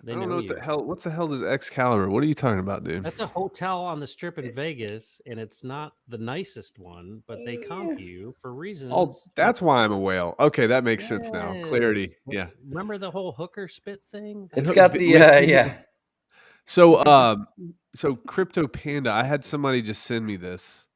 They
I don't know what
you.
the hell. What the hell is Excalibur? What are you talking about, dude?
That's a hotel on the Strip in Vegas, and it's not the nicest one, but they comp you for reasons.
Oh, that's why I'm a whale. Okay, that makes sense now. Clarity. Yeah.
Remember the whole hooker spit thing?
It's got the yeah.
So Krypto Panda, I had somebody just send me this.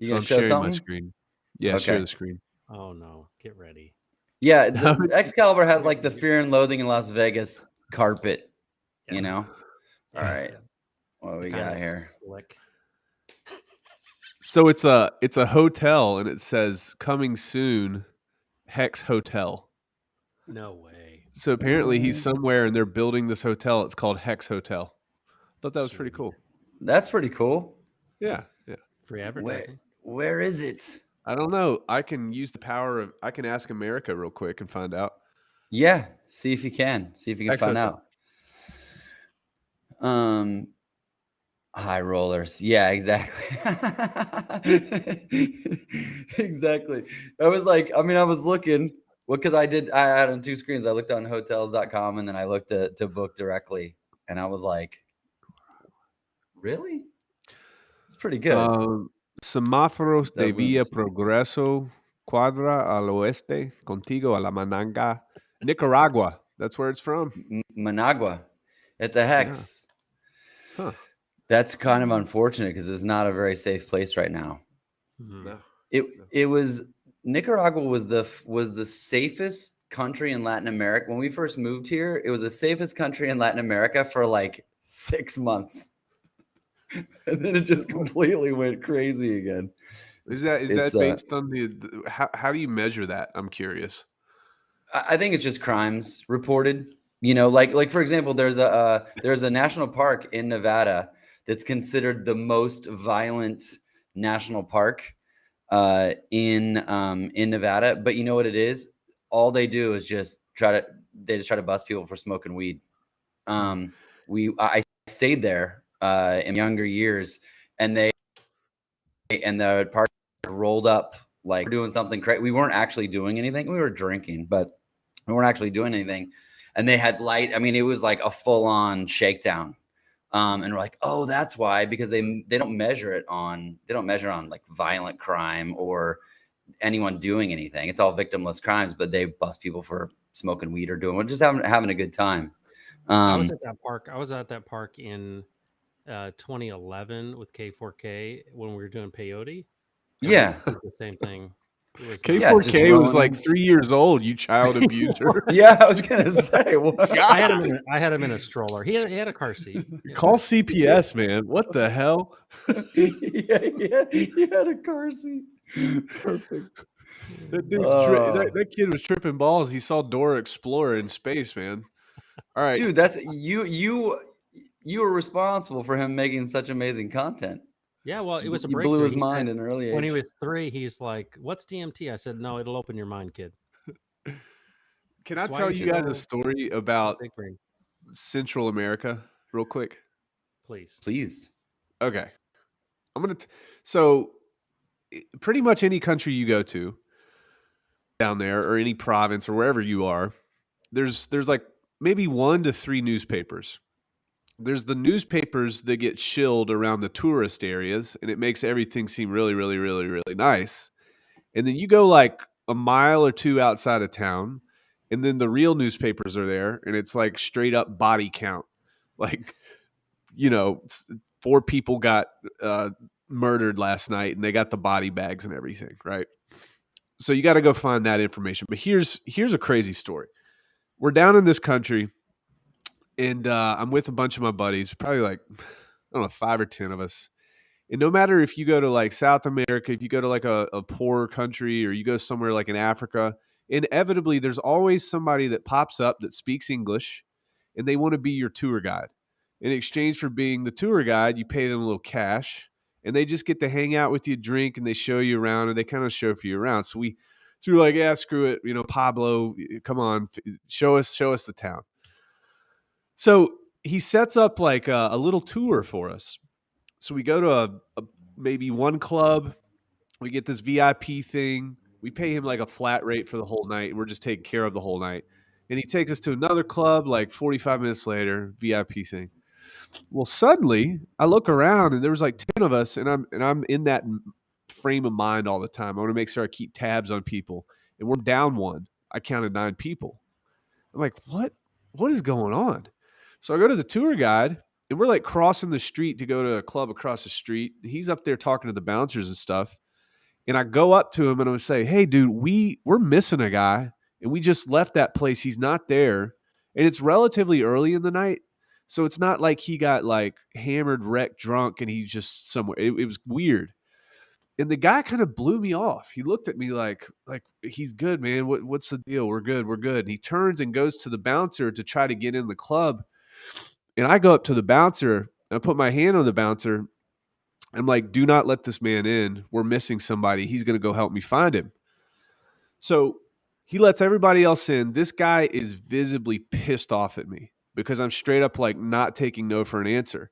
You
so
gonna
I'm
show
sharing
something?
my screen. Yeah, share the screen.
Oh no, get ready.
Yeah, the Excalibur has like the Fear and Loathing in Las Vegas carpet. You know. All right. What we got here?
Slick.
So it's a hotel, and it says coming soon, Hex Hotel.
No way.
So apparently he's somewhere, and they're building this hotel. It's called Hex Hotel. Thought that was pretty cool.
That's pretty cool.
Yeah.
Free advertising.
Where is it?
I don't know. I can use the power of. I can ask America real quick and find out.
Yeah, see if you can. See if you can find out. High rollers. Yeah, exactly. Exactly. I was like, I was looking. Well, because I had on two screens. I looked on hotels.com and then I looked to book directly. And I was like, really? It's pretty good.
Semáforos de Villa Progreso, Cuadra al Oeste, Contigo a la Mananga, Nicaragua. That's where it's from.
Managua at the Hex.
Yeah. Huh.
That's kind of unfortunate because it's not a very safe place right now.
No.
It was Nicaragua was the safest country in Latin America. When we first moved here, it was the safest country in Latin America for like 6 months. And then it just completely went crazy again.
Is that based on the how do you measure that? I'm curious.
I think it's just crimes reported. Like for example, there's a national park in Nevada that's considered the most violent national park in Nevada. But you know what it is? All they do is just try to bust people for smoking weed. I stayed there in younger years, and the park rolled up like we're doing something crazy. We weren't actually doing anything. We were drinking, but we weren't actually doing anything. And they had light. It was like a full-on shakedown. And we're like, oh, that's why, because they don't measure it on like violent crime or anyone doing anything. It's all victimless crimes, but they bust people for smoking weed or just having a good time.
I was at that park in 2011 with K4K when we were doing peyote.
Yeah,
it was the same thing.
K4K was like 3 years old. You child abuser.
Yeah, I was gonna say.
I had him in a stroller. He had a car seat.
Call CPS, man. What the hell?
Yeah, he had a car seat.
Perfect. That kid was tripping balls. He saw Dora Explorer in space, man. All right,
dude. That's you were responsible for him making such amazing content.
Yeah, well, it was a
breakthrough. Blew his mind in an early age.
When he was 3, he's like, "What's DMT?" I said, "No, it'll open your mind, kid."
Can I tell you guys a story about Central America real quick?
Please.
Okay. I'm going to so pretty much any country you go to down there, or any province or wherever you are, there's like maybe 1 to 3 newspapers. There's the newspapers that get shilled around the tourist areas, and it makes everything seem really, really, really, really nice. And then you go like a mile or 2 outside of town, and then the real newspapers are there, and it's like straight up body count. Like, 4 people got murdered last night, and they got the body bags and everything, right? So you got to go find that information. But here's a crazy story. We're down in this country, and I'm with a bunch of my buddies, probably like, I don't know, 5 or 10 of us. And no matter if you go to like South America, if you go to like a poor country, or you go somewhere like in Africa, inevitably there's always somebody that pops up that speaks English, and they want to be your tour guide. In exchange for being the tour guide, you pay them a little cash, and they just get to hang out with you, drink, and they show you around, and they kind of chauffeur you around. So So we're like, yeah, screw it. Pablo, come on, show us the town. So he sets up like a little tour for us. So we go to maybe one club. We get this VIP thing. We pay him like a flat rate for the whole night. And we're just taking care of the whole night. And he takes us to another club like 45 minutes later, VIP thing. Well, suddenly I look around and there was like 10 of us, and I'm in that frame of mind all the time. I want to make sure I keep tabs on people. And we're down one. I counted 9 people. I'm like, what is going on? So I go to the tour guide, and we're like crossing the street to go to a club across the street. He's up there talking to the bouncers and stuff. And I go up to him and I would say, hey, dude, we're missing a guy, and we just left that place. He's not there. And it's relatively early in the night. So it's not like he got like hammered, wrecked, drunk, and he's just somewhere. It was weird. And the guy kind of blew me off. He looked at me like he's good, man. What's the deal? We're good. And he turns and goes to the bouncer to try to get in the club. And I go up to the bouncer. I put my hand on the bouncer. I'm like, do not let this man in. We're missing somebody. He's going to go help me find him. So he lets everybody else in. This guy is visibly pissed off at me because I'm straight up like not taking no for an answer.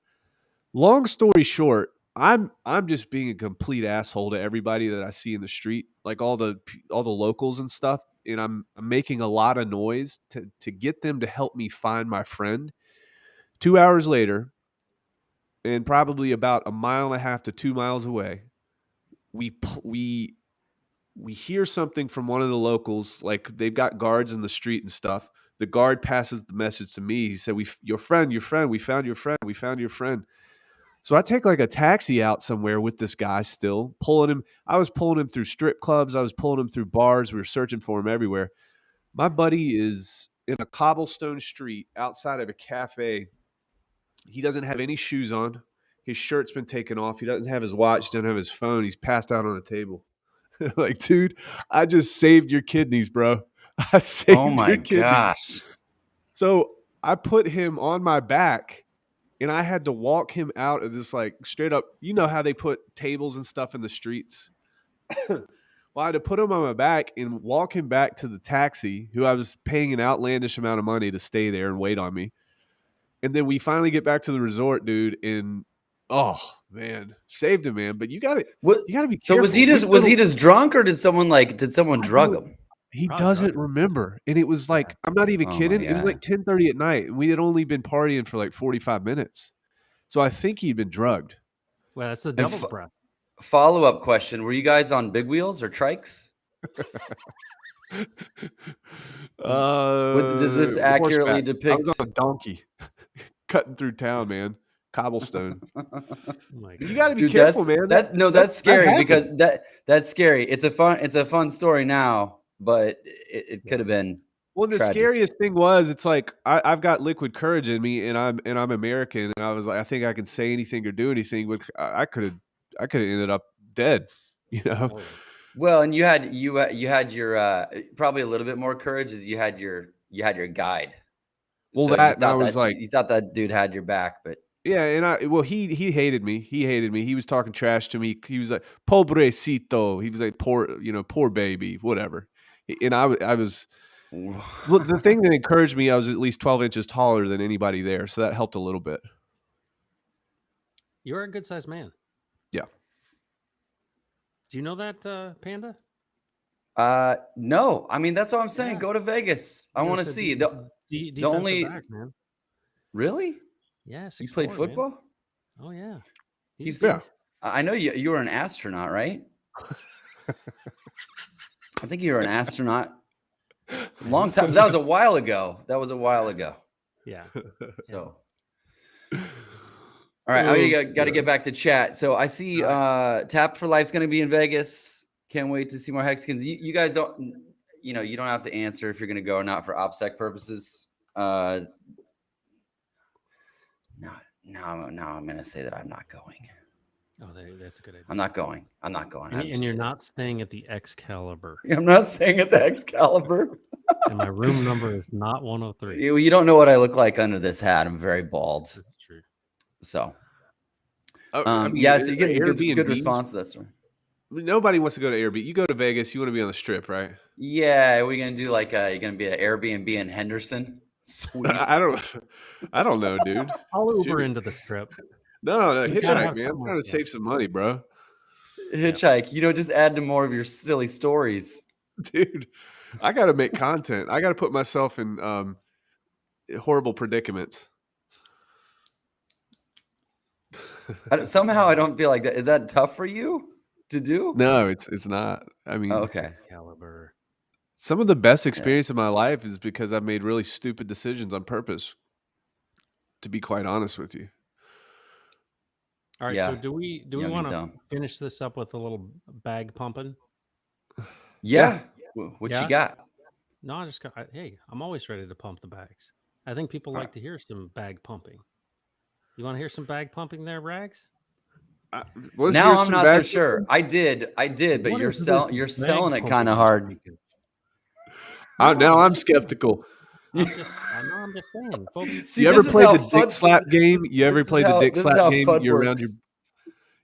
Long story short, I'm just being a complete asshole to everybody that I see in the street, like all the locals and stuff. And I'm making a lot of noise to get them to help me find my friend. 2 hours later, and probably about 1.5 to 2 miles away, we hear something from one of the locals. Like they've got guards in the street and stuff. The guard passes the message to me. He said, your friend, we found your friend. So I take like a taxi out somewhere with this guy still, pulling him. I was pulling him through strip clubs. I was pulling him through bars. We were searching for him everywhere. My buddy is in a cobblestone street outside of a cafe. He doesn't have any shoes on. His shirt's been taken off. He doesn't have his watch, doesn't have his phone. He's passed out on the table. Like, dude, I just saved your kidneys, bro. I saved your kidneys.
Gosh.
So I put him on my back. And I had to walk him out of this, like, straight up, you know how they put tables and stuff in the streets? Well, I had to put him on my back and walk him back to the taxi, who I was paying an outlandish amount of money to stay there and wait on me. And then we finally get back to the resort, dude, and oh man, saved him, man. But you gotta be careful.
So was he just drunk, or did someone drug him?
He doesn't remember. And it was like, I'm not even kidding. It was like 10:30 at night, and we had only been partying for like 45 minutes. So I think he'd been drugged.
Well, that's the devil's breath.
Follow-up question. Were you guys on big wheels or trikes? Does this accurately depict?
I was on a donkey cutting through town, man. Cobblestone. You got to be careful, man.
That's scary because that's scary. It's a fun story now, but it could have been.
Well, the scariest thing was, it's like I've got liquid courage in me, and I'm American, and I was like, I think I can say anything or do anything, but I could have ended up dead, you know.
Well, and you had your probably a little bit more courage, as you had your guide.
Well,
so
you
thought that dude had your back, but
yeah, and he hated me. He was talking trash to me. He was like, pobrecito. He was like, poor baby, whatever. And I was. Look, the thing that encouraged me, I was at least 12 inches taller than anybody there, so that helped a little bit.
You're a good-sized man.
Yeah.
Do you know that, Panda?
No. I mean, that's what I'm saying. Yeah. Go to Vegas. I want to see the only
back, man.
Really?
Yeah.
You played football?
Man. Oh yeah.
I know you were an astronaut, right? I think you were an astronaut. Long time. That was a while ago.
Yeah.
So. All right, I got to get back to chat. So I see Tap for Life's going to be in Vegas. Can't wait to see more Hexicans. You guys don't, you don't have to answer if you're going to go or not for OPSEC purposes. No, I'm going to say that I'm not going.
Oh, that's a good idea.
I'm not going.
And you're not staying at the Excalibur.
I'm not staying at the Excalibur.
And my room number is not 103.
You don't know what I look like under this hat. I'm very bald.
That's true.
So,
I mean,
yeah, so you get a good response to this one.
nobody wants to go to Airbnb. You go to Vegas, you want to be on the Strip, right?
Yeah, are we gonna do like you're gonna be an Airbnb in Henderson? Sweet.
I don't know, dude.
I'll Uber
Shoot.
into the Strip.
No,
You gotta
hitchhike,
have
man. I'm
someone-
trying to save some money, bro.
Hitchhike. Just add to more of your silly stories.
Dude, I got to make content. I got to put myself in horrible predicaments.
Somehow I don't feel like that. Is that tough for you to do?
No, it's not. I mean,
okay.
Caliber.
Some of the best experience of my life is because I've made really stupid decisions on purpose. To be quite honest with you.
All right.
Yeah.
So do we want to finish this up with a little bag pumping?
Yeah. What you got?
No, I just got. Hey, I'm always ready to pump the bags. I think people like to hear some bag pumping. You want to hear some bag pumping there, Rags?
Now I'm not so sure. I did, but you're selling it kind of hard.
Now I'm skeptical.
I'm just saying. Folks.
See,
you ever played the dick slap game? You ever played the dick slap game?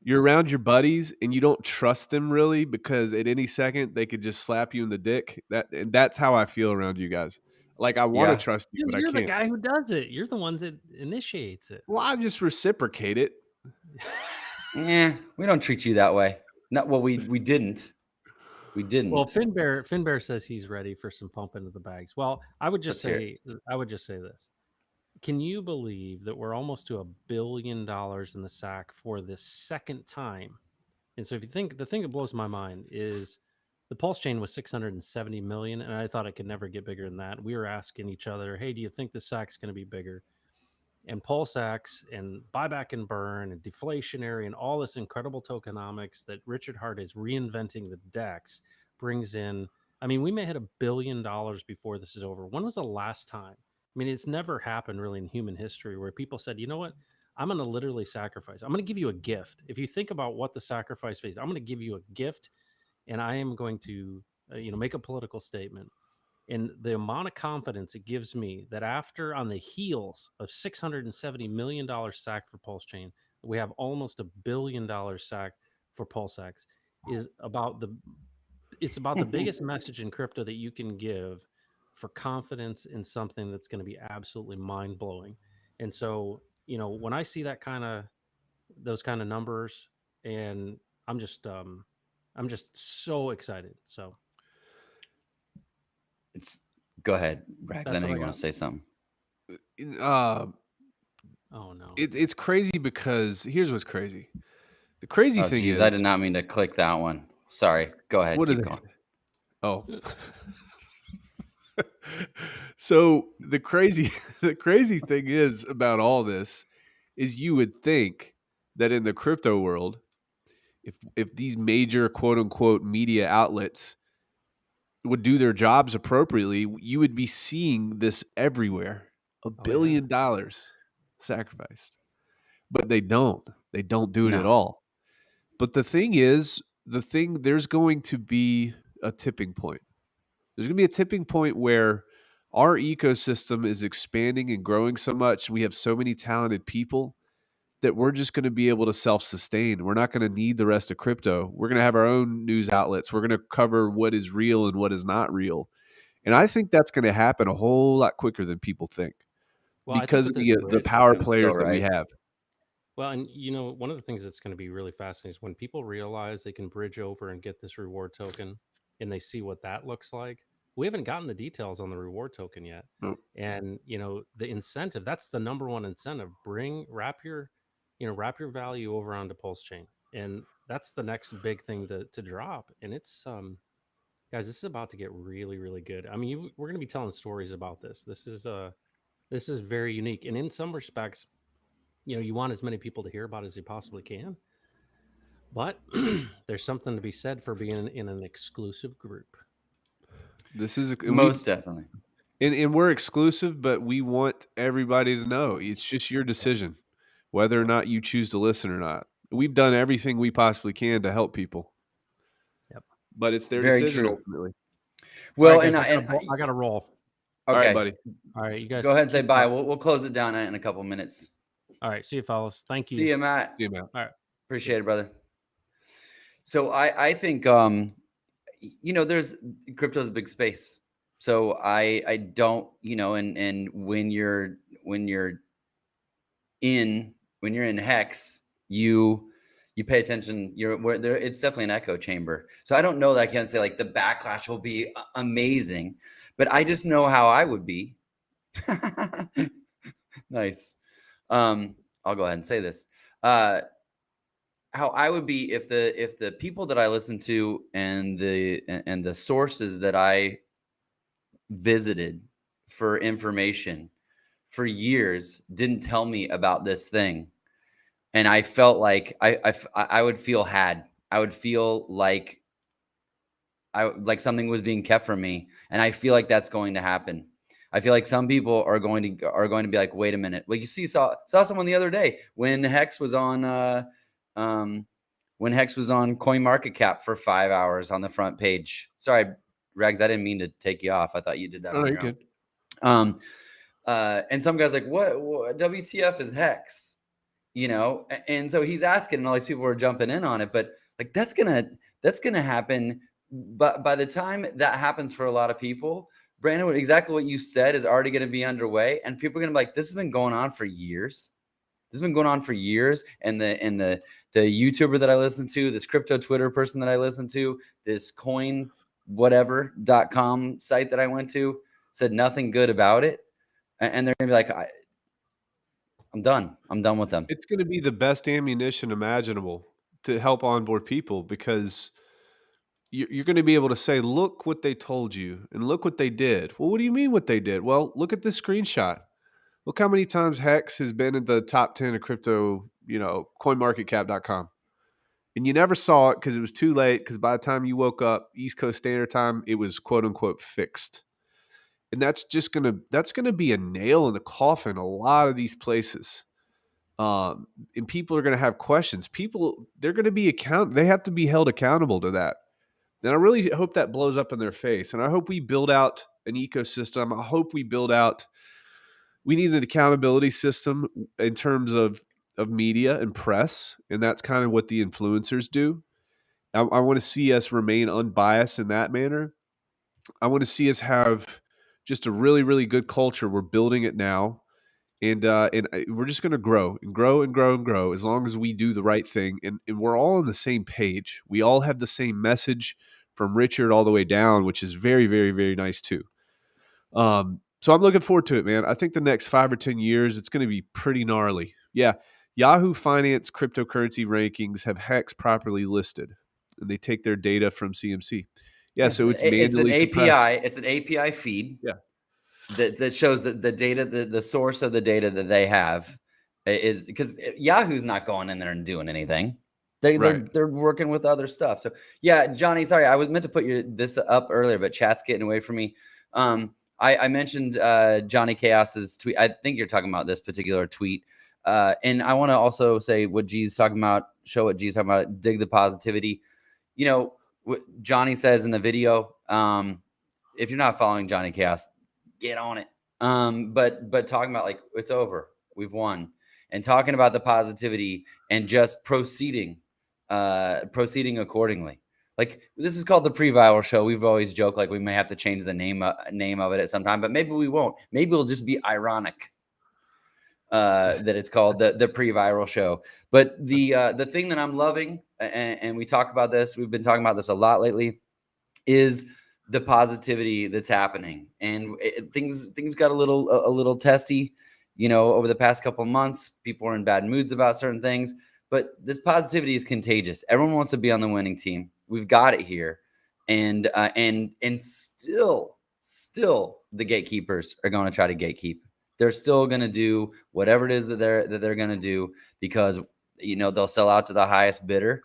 You're around your buddies and you don't trust them really because at any second they could just slap you in the dick. That's how I feel around you guys. Like I want to trust you, but I can't.
You're the guy who does it. You're the one that initiates it.
Well, I just reciprocate it.
Yeah, we don't treat you that way. We didn't. We didn't.
Well, Finbear says he's ready for some pump into the bags. Well, I would just say this. Can you believe that we're almost to $1 billion in the sack for the second time? And so if you think, the thing that blows my mind is the PulseChain was 670 million, and I thought it could never get bigger than that. We were asking each other, hey, do you think the sack's going to be bigger? And PulseX and buyback and burn and deflationary and all this incredible tokenomics that Richard Hart is reinventing the DEX brings in. I mean, we may hit $1 billion before this is over. When was the last time? I mean, it's never happened really in human history where people said, you know what? I'm going to literally sacrifice. I'm going to give you a gift. If you think about what the sacrifice is, I'm going to give you a gift and I am going to, make a political statement. And the amount of confidence it gives me that after on the heels of $670 million sack for PulseChain, we have almost $1 billion sack for PulseX is about the biggest message in crypto that you can give for confidence in something that's going to be absolutely mind blowing. And so, when I see those kind of numbers, and I'm just so excited. So.
Go ahead, Rags. I know you want to say something.
Oh no!
It's crazy because here's what's crazy. The crazy thing is,
I did not mean to click that one. Sorry. Go ahead. Keep going.
Oh. So the crazy thing is about all this is you would think that in the crypto world, if these major quote unquote media outlets would do their jobs appropriately, you would be seeing this everywhere. $1 billion sacrificed. But they don't. They don't do it at all. But the thing is, there's going to be a tipping point. There's going to be a tipping point where our ecosystem is expanding and growing so much. We have so many talented people that we're just going to be able to self-sustain. We're not going to need the rest of crypto. We're going to have our own news outlets. We're going to cover what is real and what is not real. And I think that's going to happen a whole lot quicker than people think because of the power players that we have.
Well, and one of the things that's going to be really fascinating is when people realize they can bridge over and get this reward token and they see what that looks like. We haven't gotten the details on the reward token yet.
Nope.
And, the incentive, that's the number one incentive. Wrap your value over onto PulseChain. And that's the next big thing to drop. And it's, guys, this is about to get really, really good. I mean, we're going to be telling stories about this. This is very unique. And in some respects, you want as many people to hear about as you possibly can. But there's something to be said for being in an exclusive group.
This is
most definitely.
And we're exclusive, but we want everybody to know. It's just your decision whether or not you choose to listen or not. We've done everything we possibly can to help people.
Yep.
But it's their
Very
decision
true.
ultimately.
Well, right, guys, I got to roll.
Okay. All right, buddy.
All right, you guys
go ahead and say bye. We'll close it down in a couple minutes.
All right. See you, fellas. Thank you.
See you, Matt.
See you, Matt.
All right.
Appreciate it, brother. So I think there's crypto's a big space. So I don't, and when you're in Hex, you pay attention. Where there, it's definitely an echo chamber. So I don't know that I can't say like the backlash will be amazing, but I just know how I would be. Nice. I'll go ahead and say this. How I would be if the people that I listen to and the sources that I visited for information for years didn't tell me about this thing, and I felt like I would feel had. I would feel like something was being kept from me, and I feel like that's going to happen. I feel like some people are going to be like, wait a minute. Like saw someone the other day when Hex was on CoinMarketCap for 5 hours on the front page. Sorry, Regs, I didn't mean to take you off. I thought you did that.
Oh,
on
you're
your
good.
own. And some guy's like, what WTF is Hex? And so he's asking, and all these people are jumping in on it, but like that's gonna happen. But by the time that happens for a lot of people, Brandon, exactly what you said is already going to be underway, and people are going to be like, this has been going on for years. This has been going on for years. And the YouTuber that I listen to, this crypto Twitter person that I listen to, this coin whatever.com site that I went to said nothing good about it. And they're going to be like, I'm done. I'm done with them.
It's going to be the best ammunition imaginable to help onboard people, because you're going to be able to say, look what they told you and look what they did. Well, what do you mean what they did? Well, look at this screenshot. Look how many times Hex has been in the top 10 of crypto, coinmarketcap.com. And you never saw it because it was too late, because by the time you woke up East Coast Standard Time, it was quote unquote fixed. And that's going to be a nail in the coffin a lot of these places. And people are going to have questions. They're going to be they have to be held accountable to that. And I really hope that blows up in their face. And I hope we build out an ecosystem. I hope we need an accountability system in terms of media and press. And that's kind of what the influencers do. I want to see us remain unbiased in that manner. I want to see us have just a really, really good culture. We're building it now. And we're just going to grow and grow and grow and grow as long as we do the right thing. And we're all on the same page. We all have the same message from Richard all the way down, which is very, very, very nice too. So I'm looking forward to it, man. I think the next 5 or 10 years, it's going to be pretty gnarly. Yeah. Yahoo Finance cryptocurrency rankings have Hex properly listed, and they take their data from CMC. Yeah. So it's manually suppressed.
It's an API feed.
Yeah.
That shows that the data, the source of the data that they have is, because Yahoo's not going in there and doing anything. They're working with other stuff. So yeah, Johnny, sorry, I was meant to put this up earlier, but chat's getting away from me. I mentioned Johnny Chaos's tweet. I think you're talking about this particular tweet. And I want to also say what G's talking about, show what G's talking about, dig the positivity. What Johnny says in the video, if you're not following Johnny Chaos, get on it. But talking about like, it's over, we've won, and talking about the positivity and just proceeding accordingly. Like, this is called the pre-viral show. We've always joked like we may have to change the name of it at some time, but maybe we won't. Maybe it'll just be ironic that it's called the pre-viral show. But the thing that I'm loving, and we talk about this, we've been talking about this a lot lately, is the positivity that's happening. And things got a little testy, over the past couple of months. People are in bad moods about certain things, but this positivity is contagious. Everyone wants to be on the winning team. We've got it here. And still the gatekeepers are going to try to gatekeep. They're still going to do whatever it is that they're going to do, because they'll sell out to the highest bidder.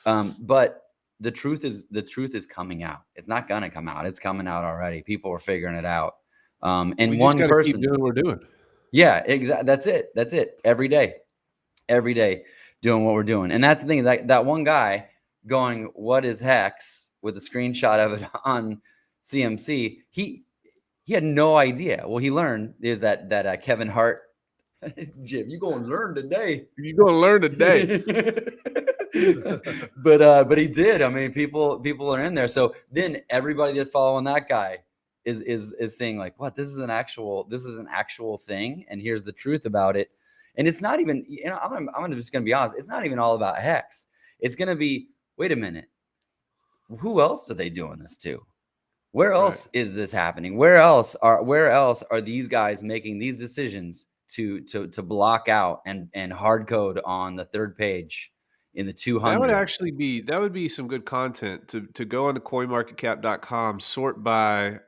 But the truth is coming out. It's not going to come out. It's coming out already. People are figuring it out. And
we
one
just
person
keep doing what we're doing.
Yeah, exactly. That's it. Every day doing what we're doing. And that's the thing, that one guy going, what is Hex, with a screenshot of it on CMC. He had no idea. Well, he learned is that Kevin Hart, Jim, you're going to learn today.
You're going to learn today.
but he did. I mean, people are in there. So then everybody that's following that guy is saying like, what, this is an actual thing, and here's the truth about it. And it's not even, I'm just gonna be honest, it's not even all about Hex. It's gonna be, wait a minute, who else are they doing this to? Where else is this happening? Where else are these guys making these decisions to block out and hard code on the third page in the 200s?
That would be some good content to go onto coinmarketcap.com, sort by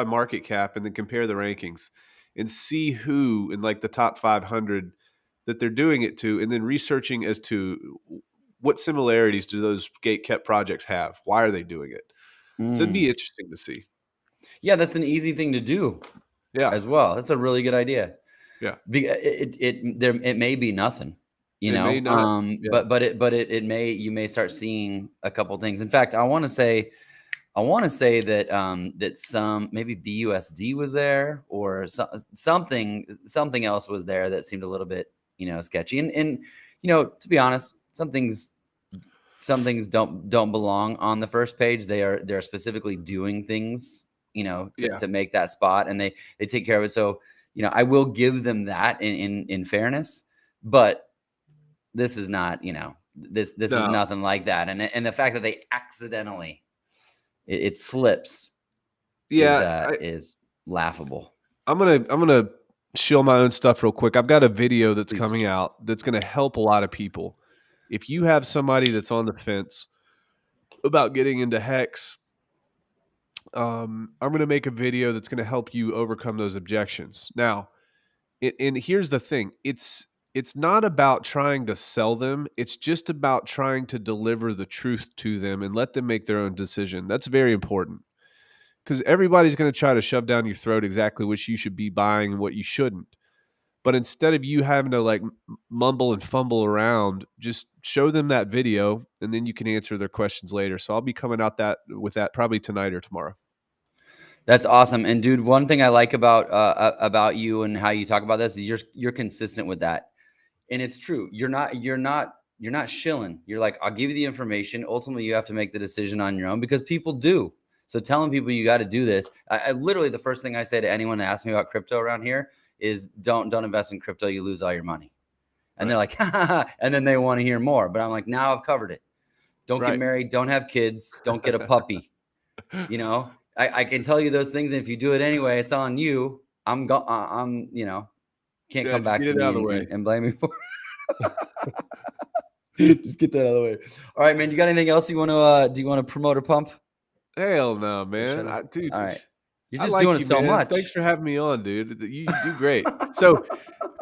market cap, and then compare the rankings and see who in like the top 500 that they're doing it to, and then researching as to what similarities do those gate-kept projects have? Why are they doing it? So it'd be interesting to see.
Yeah, that's an easy thing to do.
Yeah,
as well. That's a really good idea.
Yeah,
it may be nothing, you know. But it may, you may start seeing a couple things. In fact, I want to say that that some, maybe BUSD was there, or something else was there that seemed a little bit, sketchy. And to be honest, some things don't belong on the first page. They're specifically doing things, to make that spot, and they take care of it. So, I will give them that in fairness, but this is not, this is nothing like that. And the fact that they accidentally, it slips, is laughable.
I'm gonna shill my own stuff real quick. I've got a video that's coming out that's going to help a lot of people. If you have somebody that's on the fence about getting into Hex, I'm going to make a video that's going to help you overcome those objections. Now, and here's the thing. It's not about trying to sell them. It's just about trying to deliver the truth to them and let them make their own decision. That's very important, because everybody's going to try to shove down your throat exactly what you should be buying and what you shouldn't. But instead of you having to like mumble and fumble around, just show them that video, and then you can answer their questions later. So I'll be coming out with that probably tonight or tomorrow.
That's awesome. And dude, one thing I like about you and how you talk about this is you're consistent with that. And it's true. You're not shilling. You're like, I'll give you the information. Ultimately, you have to make the decision on your own, because people do. So telling people you got to do this, I literally, the first thing I say to anyone that asks me about crypto around here is don't invest in crypto. You lose all your money. And they're like, ha, ha, ha, and then they want to hear more. But I'm like, now I've covered it. Don't get married. Don't have kids. Don't get a puppy. I can tell you those things. And if you do it anyway, it's on you. Can't come back to me and blame me for it. Just get that out of the way. All right, man. You got anything else you want to, do you want to promote or pump?
Hell no, man. Dude.
All right. You're just doing it so much.
Thanks for having me on, dude. You do great. So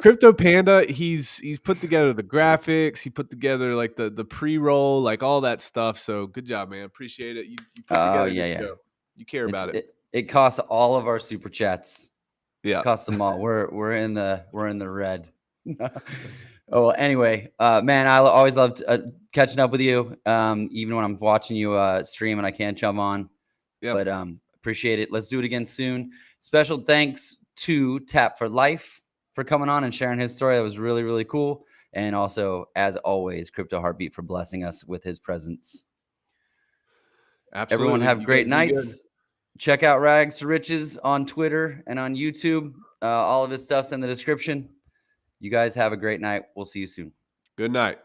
Krypto Panda, he's put together the graphics. He put together like the pre-roll, like all that stuff. So good job, man. Appreciate it. You put together this show. You care about it.
It costs all of our super chats.
Yeah.
It costs them all. We're in the red. Oh, well, anyway, man, I always loved catching up with you. Even when I'm watching you stream and I can't jump on. Yeah. But appreciate it. Let's do it again soon. Special thanks to Tap for Life for coming on and sharing his story. That was really, really cool. And also, as always, CryptoHeartBeat for blessing us with his presence. Absolutely. Everyone have great nights. Check out Rags to Riches on Twitter and on YouTube. All of his stuff's in the description. You guys have a great night. We'll see you soon.
Good night.